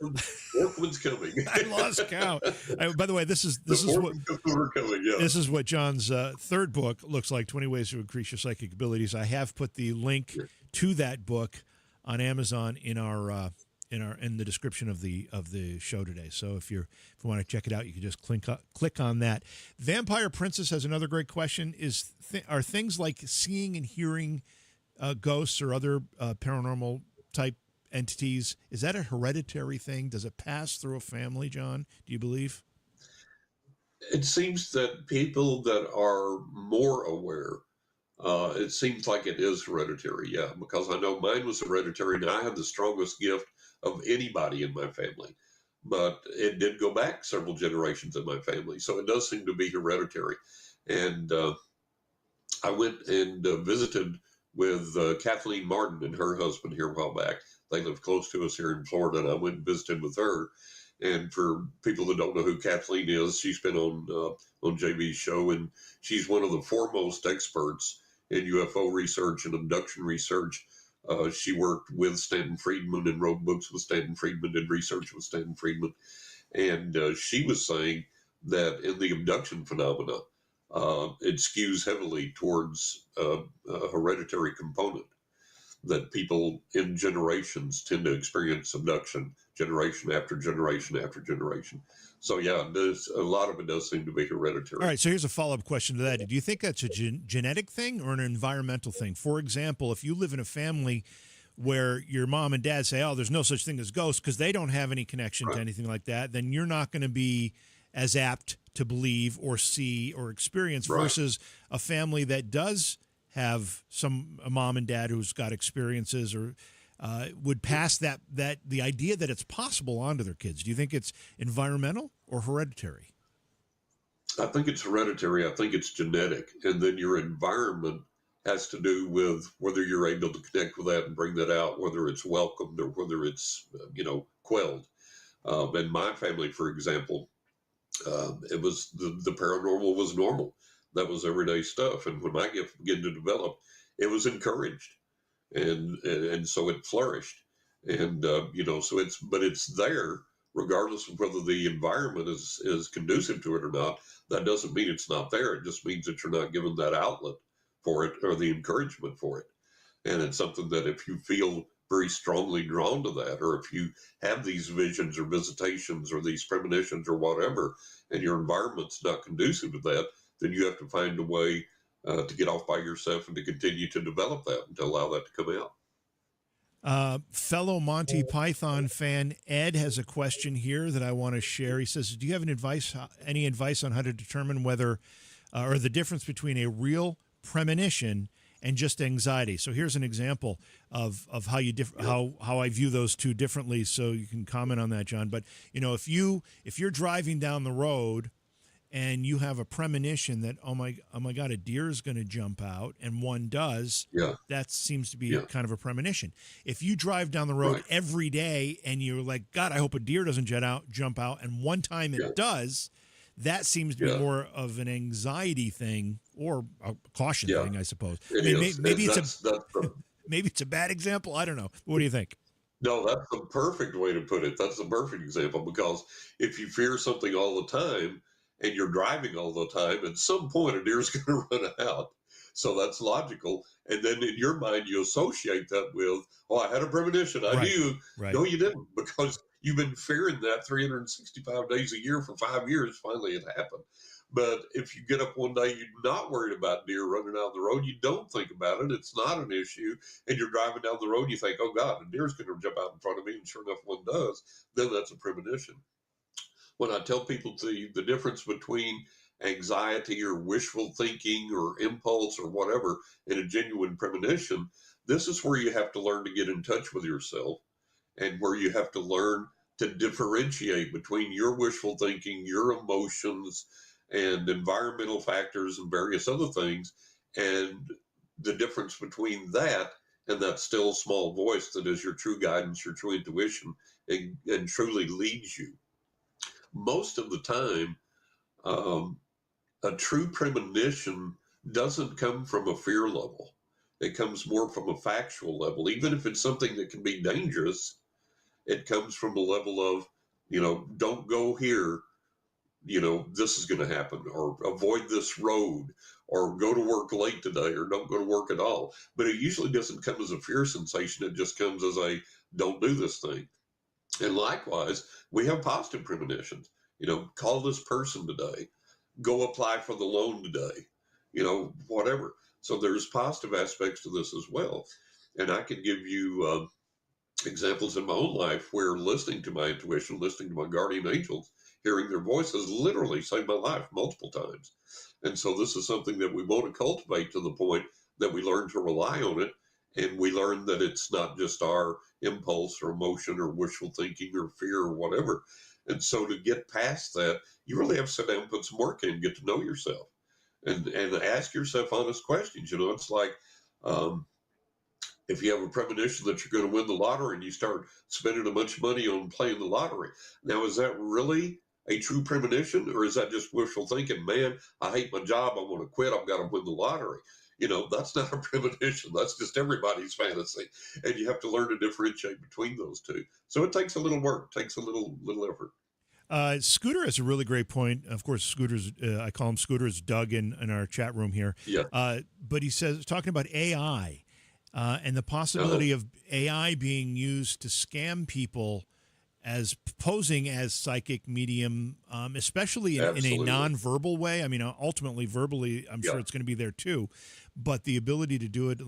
one's coming. I lost count. By the way, this is what John's third book looks like. 20 Ways to Increase Your Psychic Abilities. I have put the link to that book on Amazon in the description of the show today. So if you want to check it out, you can just click on that. Vampire Princess has another great question: are things like seeing and hearing ghosts or other paranormal type entities, is that a hereditary thing? Does it pass through a family, John? Do you believe? It seems that people that are more aware, it seems like it is hereditary, yeah, because I know mine was hereditary and I had the strongest gift of anybody in my family. But it did go back several generations in my family. So it does seem to be hereditary. And I went and visited with Kathleen Martin and her husband here a while back. They live close to us here in Florida, and I went and visited with her. And for people that don't know who Kathleen is, she's been on JB's show, and she's one of the foremost experts in UFO research and abduction research. She worked with Stanton Friedman and wrote books with Stanton Friedman, did research with Stanton Friedman. And she was saying that in the abduction phenomena, it skews heavily towards a hereditary component, that people in generations tend to experience abduction generation after generation after generation. So, yeah, a lot of it does seem to be hereditary. All right, so here's a follow-up question to that. Do you think that's a genetic thing or an environmental thing? For example, if you live in a family where your mom and dad say, oh, there's no such thing as ghosts because they don't have any connection to anything like that, then you're not going to be as apt to believe or see or experience versus a family that does have a mom and dad who's got experiences or would pass that the idea that it's possible onto their kids. Do you think it's environmental or hereditary? I think it's hereditary. I think it's genetic. And then your environment has to do with whether you're able to connect with that and bring that out, whether it's welcomed or whether it's, quelled. In my family, for example, it was the paranormal was normal. That was everyday stuff. And when my gift began to develop, it was encouraged, and so it flourished. And so it's there regardless of whether the environment is conducive to it or not. That doesn't mean it's not there. It just means that you're not given that outlet for it or the encouragement for it. And it's something that if you feel very strongly drawn to that, or if you have these visions or visitations or these premonitions or whatever, and your environment's not conducive to that, then you have to find a way to get off by yourself and to continue to develop that and to allow that to come out. Fellow Monty Python fan Ed has a question here that I want to share. He says, do you have any advice on how to determine whether or the difference between a real premonition and just anxiety? So here's an example of how you how I view those two differently, so you can comment on that, John. But if you're driving down the road and you have a premonition that oh my God, a deer is going to jump out, and one does, that seems to be kind of a premonition. If you drive down the road every day and you're like, God, I hope a deer doesn't jump out, and one time it does, that seems to be more of an anxiety thing or a caution thing, I suppose. Maybe it's a bad example. I don't know. What do you think? No, that's the perfect way to put it. That's the perfect example, because if you fear something all the time and you're driving all the time, at some point a deer's going to run out. So that's logical. And then in your mind, you associate that with, I had a premonition. I knew. Right. No, you didn't, because you've been fearing that 365 days a year for 5 years. Finally, it happened. But if you get up one day, you're not worried about deer running down the road. You don't think about it. It's not an issue. And you're driving down the road. You think, oh, God, a deer's going to jump out in front of me. And sure enough, one does. Then that's a premonition. When I tell people the difference between anxiety or wishful thinking or impulse or whatever and a genuine premonition, this is where you have to learn to get in touch with yourself, and where you have to learn to differentiate between your wishful thinking, your emotions, and environmental factors and various other things, and the difference between that and that still small voice that is your true guidance, your true intuition, and truly leads you. Most of the time, a true premonition doesn't come from a fear level. It comes more from a factual level. Even if it's something that can be dangerous, it comes from a level of, don't go here, this is going to happen, or avoid this road, or go to work late today, or don't go to work at all. But it usually doesn't come as a fear sensation. It just comes as a don't do this thing. And likewise, we have positive premonitions. Call this person today, go apply for the loan today, whatever. So there's positive aspects to this as well. And I can give you examples in my own life where listening to my intuition, listening to my guardian angels, hearing their voices literally saved my life multiple times. And so this is something that we want to cultivate to the point that we learn to rely on it. And we learn that it's not just our impulse or emotion or wishful thinking or fear or whatever. And so to get past that, you really have to sit down and put some work in, get to know yourself, and ask yourself honest questions. It's like if you have a premonition that you're going to win the lottery and you start spending a bunch of money on playing the lottery. Now, is that really a true premonition, or is that just wishful thinking? Man, I hate my job. I want to quit. I've got to win the lottery. That's not a premonition. That's just everybody's fantasy. And you have to learn to differentiate between those two. So it takes a little work, takes a little effort. Scooter has a really great point. Of course, Scooter's, I call him Scooter's Doug in our chat room here. Yeah. But he says, talking about AI and the possibility of AI being used to scam people as posing as psychic medium, especially in a nonverbal way. I mean, ultimately, verbally, I'm sure it's going to be there too. But the ability to do it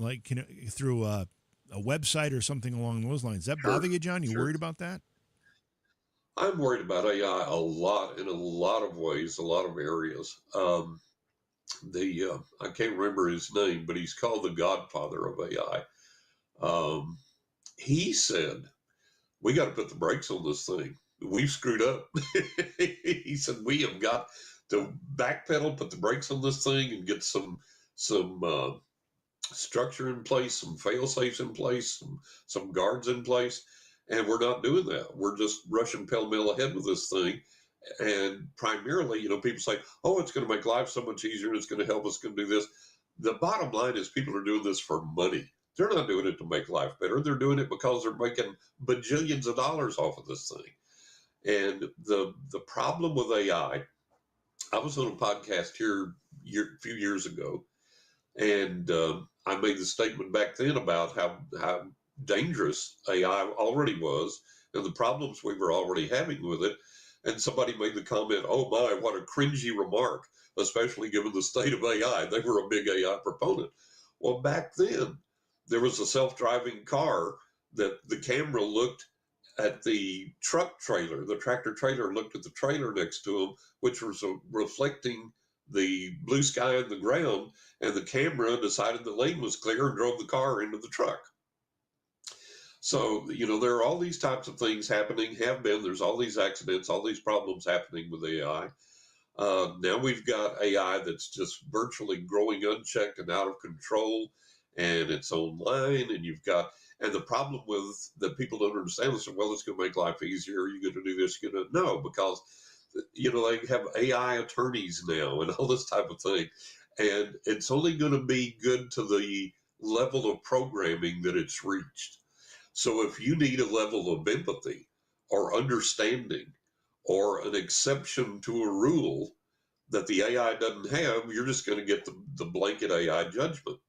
through a website or something along those lines. Does that bother you, John? You worried about that? I'm worried about AI a lot, in a lot of ways, a lot of areas. I can't remember his name, but he's called the godfather of AI. He said, we got to put the brakes on this thing. We've screwed up. He said, we have got to backpedal, put the brakes on this thing, and get some structure in place, some fail safes in place, some guards in place. And we're not doing that. We're just rushing pell-mell ahead with this thing. And primarily, people say, oh, it's going to make life so much easier and it's going to help us, going to do this. The bottom line is people are doing this for money. They're not doing it to make life better. They're doing it because they're making bajillions of dollars off of this thing. And the problem with AI, I was on a podcast here a few years ago, and I made the statement back then about how dangerous AI already was and the problems we were already having with it. And somebody made the comment, oh my, what a cringy remark, especially given the state of AI. They were a big AI proponent. Well, back then, there was a self-driving car that the camera looked at the truck trailer, the tractor trailer looked at the trailer next to him, which was reflecting the blue sky and the ground, and the camera decided the lane was clear and drove the car into the truck. So, there are all these types of things happening, there's all these accidents, all these problems happening with AI. Now we've got AI that's just virtually growing unchecked and out of control, and it's online, and the problem with that people don't understand is, well, it's going to make life easier. You're going to do this, you're going to, no, because, they have AI attorneys now and all this type of thing. And it's only going to be good to the level of programming that it's reached. So if you need a level of empathy or understanding or an exception to a rule that the AI doesn't have, you're just going to get the blanket AI judgment.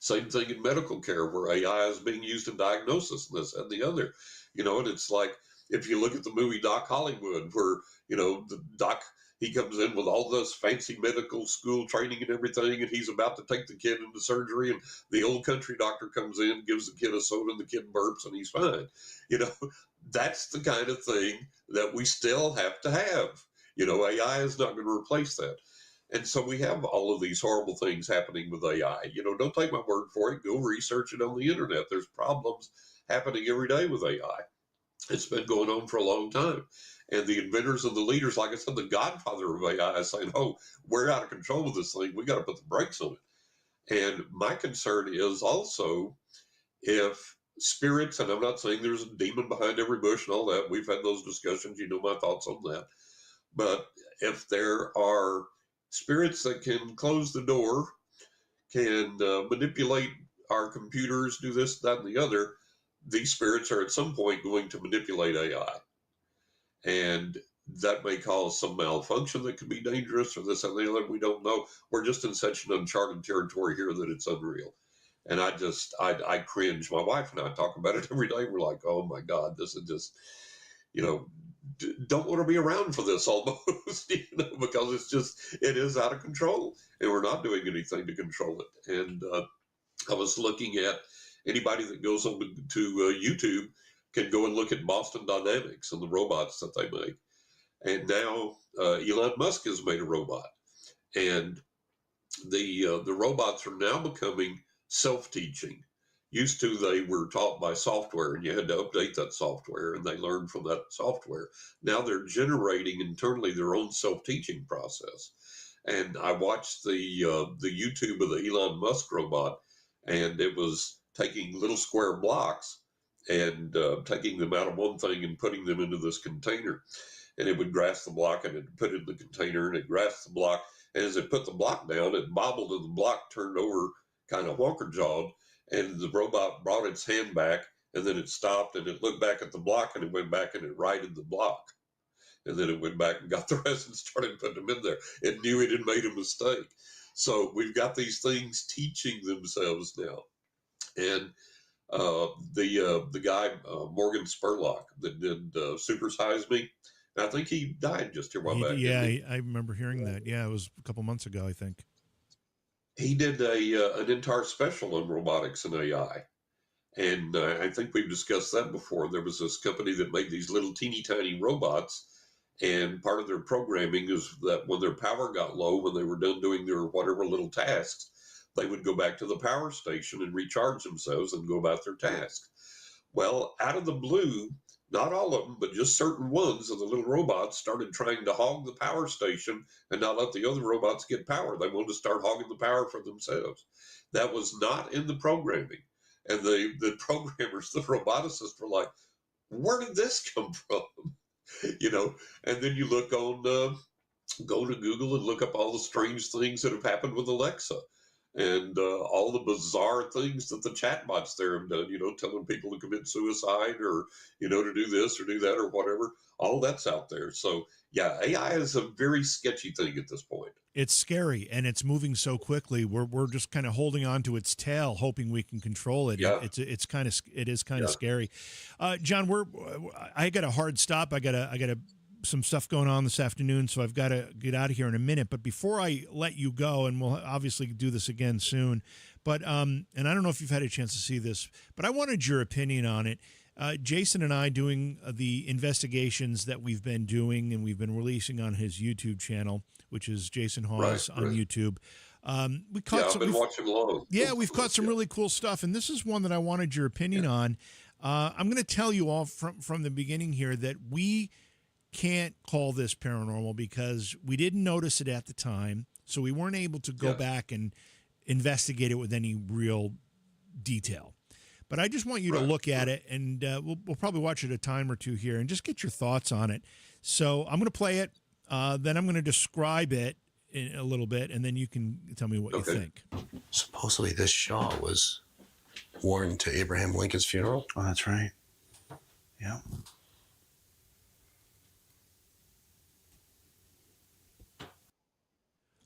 Same thing in medical care, where AI is being used in diagnosis and this and the other. And it's like, if you look at the movie Doc Hollywood, where, the doc, he comes in with all this fancy medical school training and everything, and he's about to take the kid into surgery, and the old country doctor comes in, gives the kid a soda, and the kid burps, and he's fine. That's the kind of thing that we still have to have. AI is not going to replace that. And so we have all of these horrible things happening with AI. Don't take my word for it. Go research it on the internet. There's problems happening every day with AI. It's been going on for a long time. And the inventors and the leaders, like I said, the godfather of AI is saying, oh, we're out of control with this thing. We got to put the brakes on it. And my concern is also if spirits, and I'm not saying there's a demon behind every bush and all that. We've had those discussions. You know my thoughts on that. But if there are spirits that can close the door, can manipulate our computers, do this, that, and the other, these spirits are at some point going to manipulate AI. And that may cause some malfunction that could be dangerous, or this and the other. We don't know. We're just in such an uncharted territory here that it's unreal. And I cringe. My wife and I talk about it every day. We're like, oh my God, this is just, don't want to be around for this almost, because it is out of control, and we're not doing anything to control it. And I was looking at anybody that goes on to YouTube can go and look at Boston Dynamics and the robots that they make. And now Elon Musk has made a robot, and the robots are now becoming self-teaching. Used to, they were taught by software, and you had to update that software, and they learned from that software. Now they're generating internally their own self-teaching process. And I watched the YouTube of the Elon Musk robot, and it was taking little square blocks and taking them out of one thing and putting them into this container. And it would grasp the block, and it put it in the container, and it grasped the block. And as it put the block down, it bobbled, and the block turned over kind of wonker-jawed. And the robot brought its hand back, and then it stopped, and it looked back at the block, and it went back and it righted the block. And then it went back and got the rest and started putting them in there. It knew it had made a mistake. So we've got these things teaching themselves now. And the guy, Morgan Spurlock, that did Super Size Me, I think he died just here a while back. Yeah, I remember hearing that. Yeah, it was a couple months ago, I think. He did an entire special on robotics and AI. And I think we've discussed that before. There was this company that made these little teeny tiny robots. And part of their programming is that when their power got low, when they were done doing their whatever little tasks, they would go back to the power station and recharge themselves and go about their tasks. Well, out of the blue, not all of them, but just certain ones of the little robots started trying to hog the power station and not let the other robots get power. They wanted to start hogging the power for themselves. That was not in the programming. And the programmers, the roboticists were like, where did this come from? You know, and then you look on, go to Google and look up all the strange things that have happened with Alexa and all the bizarre things that the chatbots there have done, you know, telling people to commit suicide or, you know, to do this or do that or whatever. All that's out there. So, yeah, AI is a very sketchy thing at this point. It's scary, and it's moving so quickly. We're just kind of holding on to its tail, hoping we can control it. Yeah. It is kind of scary. John, I got a hard stop. I got some stuff going on this afternoon, so I've got to get out of here in a minute. But before I let you go, and we'll obviously do this again soon, but and I don't know if you've had a chance to see this, but I wanted your opinion on it. Jason and I doing the investigations that we've been doing and we've been releasing on his YouTube channel, which is Jason Hawes on YouTube. We caught I've been watching along. Yeah, we've caught some really cool stuff, and this is one that I wanted your opinion on. I'm going to tell you all from the beginning here that we can't call this paranormal because we didn't notice it at the time, so we weren't able to go back and investigate it with any real detail. But I just want you to look at it, and we'll probably watch it a time or two here and just get your thoughts on it. So I'm going to play it, then I'm going to describe it in a little bit, and then you can tell me what you think. Supposedly this shawl was worn to Abraham Lincoln's funeral. Oh, that's right. Yeah.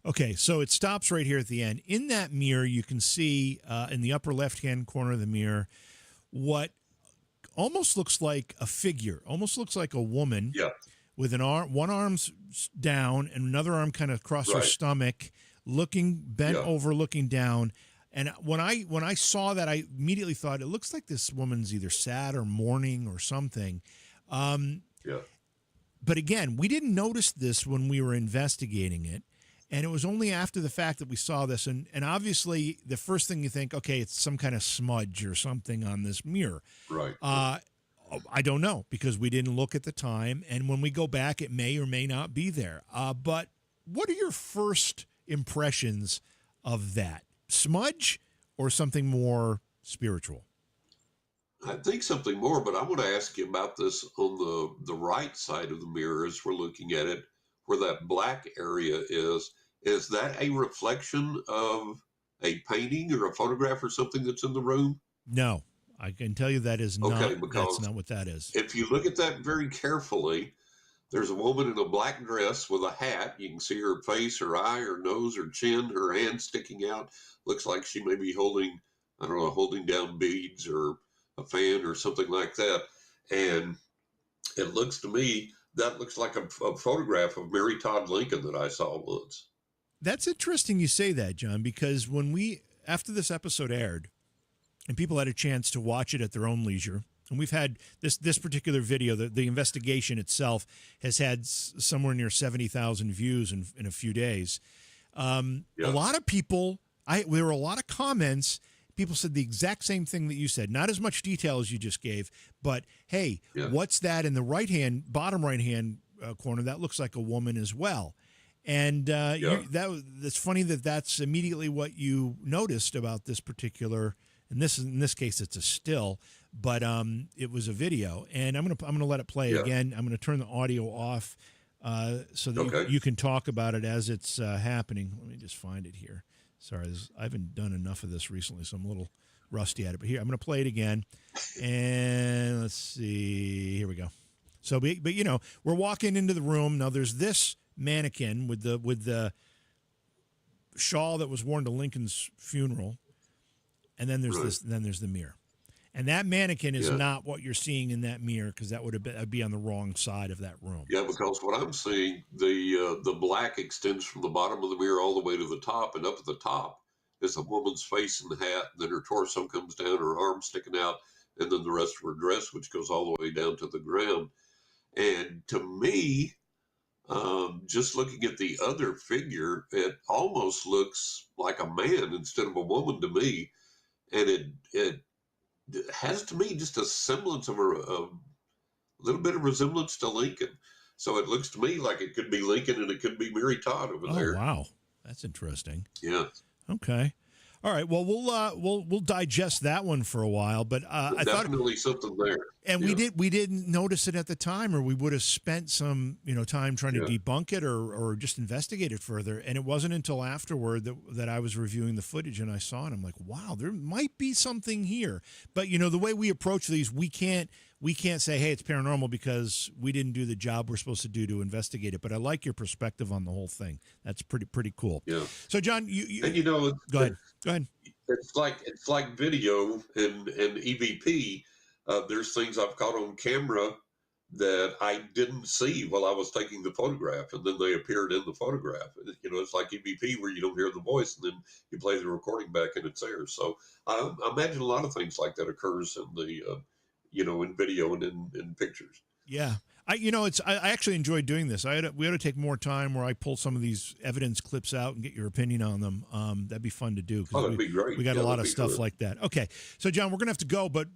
Okay, so it stops right here at the end. In that mirror, you can see in the upper left-hand corner of the mirror what almost looks like a figure, almost looks like a woman with one arm's down and another arm kind of across her stomach, bent over, looking down. And when I saw that, I immediately thought it looks like this woman's either sad or mourning or something. But again, we didn't notice this when we were investigating it. And it was only after the fact that we saw this. And obviously, the first thing you think, okay, it's some kind of smudge or something on this mirror. Right. I don't know because we didn't look at the time. And when we go back, it may or may not be there. But what are your first impressions of that? Smudge or something more spiritual? I think something more, but I want to ask you about this on the right side of the mirror as we're looking at it, where that black area is. Is that a reflection of a painting or a photograph or something that's in the room? No, I can tell you that is not. That's not what that is. If you look at that very carefully, there's a woman in a black dress with a hat. You can see her face, her eye, her nose, her chin, her hand sticking out. Looks like she may be holding down beads or a fan or something like that. And it looks to me, that looks like a photograph of Mary Todd Lincoln that I saw once. That's interesting you say that, John, because after this episode aired and people had a chance to watch it at their own leisure, and we've had this particular video, the investigation itself has had somewhere near 70,000 views in a few days. A lot of people, there were a lot of comments. People said the exact same thing that you said. Not as much detail as you just gave, but hey, what's that in the bottom right-hand corner? That looks like a woman as well. And that's funny that's immediately what you noticed about this particular. And in this case, it's a still, but it was a video. And I'm gonna let it play again. I'm gonna turn the audio off so that you can talk about it as it's happening. Let me just find it here. Sorry, I haven't done enough of this recently, so I'm a little rusty at it. But here, I'm going to play it again, and let's see. Here we go. So, but you know, we're walking into the room now. There's this mannequin with the shawl that was worn to Lincoln's funeral, and then there's there's the mirror, and that mannequin is not what you're seeing in that mirror because that'd be on the wrong side of that room. Yeah, because what I'm seeing, the black extends from the bottom of the mirror all the way to the top, and up at the top is a woman's face in the hat, and then her torso comes down, her arms sticking out, and then the rest of her dress, which goes all the way down to the ground. And to me, just looking at the other figure, it almost looks like a man instead of a woman to me, and it has to me just a semblance of little bit of resemblance to Lincoln. So it looks to me like it could be Lincoln and it could be Mary Todd over there. Oh, wow. That's interesting. Yeah. Okay. All right. Well, we'll digest that one for a while, but I thought definitely something there. and we didn't notice it at the time, or we would have spent some time trying to debunk it or just investigate it further. And it wasn't until afterward that I was reviewing the footage and I saw it. I'm like, wow, there might be something here. But the way we approach these, we can't say, hey, it's paranormal because we didn't do the job we're supposed to do to investigate it. But I like your perspective on the whole thing. That's pretty cool. Yeah. So John, you go ahead. Go ahead. It's like video and EVP. There's things I've caught on camera that I didn't see while I was taking the photograph, and then they appeared in the photograph. It's like EVP where you don't hear the voice, and then you play the recording back, and it's there. So I imagine a lot of things like that occurs in the in video and in pictures. Yeah. I actually enjoyed doing this. We ought to take more time where I pull some of these evidence clips out and get your opinion on them. That'd be fun to do. That'd be great. We got a lot of stuff like that. Okay. So John, we're going to have to go, but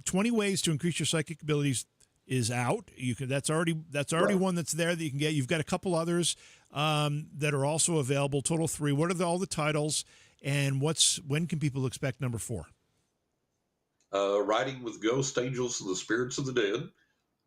20 ways to increase your psychic abilities is out. That's already Right. one that's there that you can get. You've got a couple others that are also available. Total 3. What are all the titles, and when can people expect number 4? Riding with ghosts, angels, and the spirits of the dead.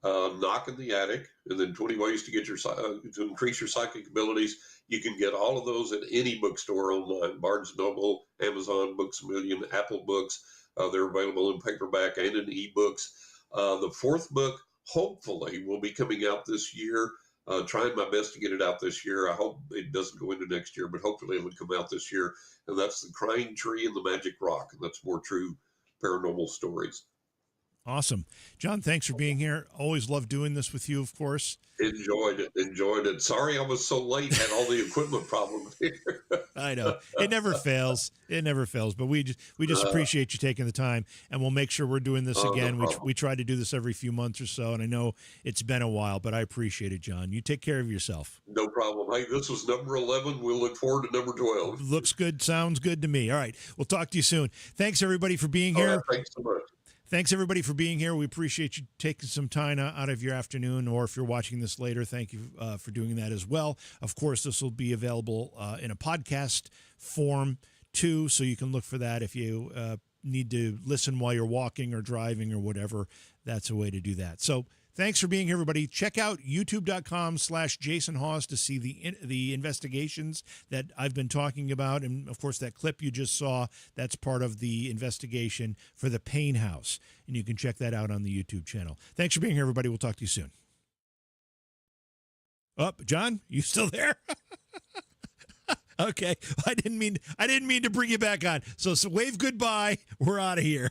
Knock in the attic, and then 20 ways to get to increase your psychic abilities. You can get all of those at any bookstore online: Barnes & Noble, Amazon, Books A Million, Apple Books. They're available in paperback and in ebooks. The 4th book, hopefully, will be coming out this year. Trying my best to get it out this year. I hope it doesn't go into next year, but hopefully it'll come out this year. And that's The Crying Tree and the Magic Rock. And that's more true paranormal stories. Awesome. John, thanks for being here. Always love doing this with you, of course. Enjoyed it. Sorry I was so late, had all the equipment problems here. I know. It never fails. But we just appreciate you taking the time, and we'll make sure we're doing this again. No We try to do this every few months or so, and I know it's been a while, but I appreciate it, John. You take care of yourself. No problem. Hey, this was number 11. We'll look forward to number 12. Looks good. Sounds good to me. All right. We'll talk to you soon. Thanks, everybody, for being here. All right, thanks so much. Thanks, everybody, for being here. We appreciate you taking some time out of your afternoon, or if you're watching this later, thank you for doing that as well. Of course, this will be available in a podcast form, too, so you can look for that if you need to listen while you're walking or driving or whatever. That's a way to do that. So thanks for being here, everybody. Check out youtube.com/Jason Hawes to see the investigations that I've been talking about. And, of course, that clip you just saw, that's part of the investigation for the Pain House. And you can check that out on the YouTube channel. Thanks for being here, everybody. We'll talk to you soon. John, you still there? Okay. I didn't mean to bring you back on. So wave goodbye. We're out of here.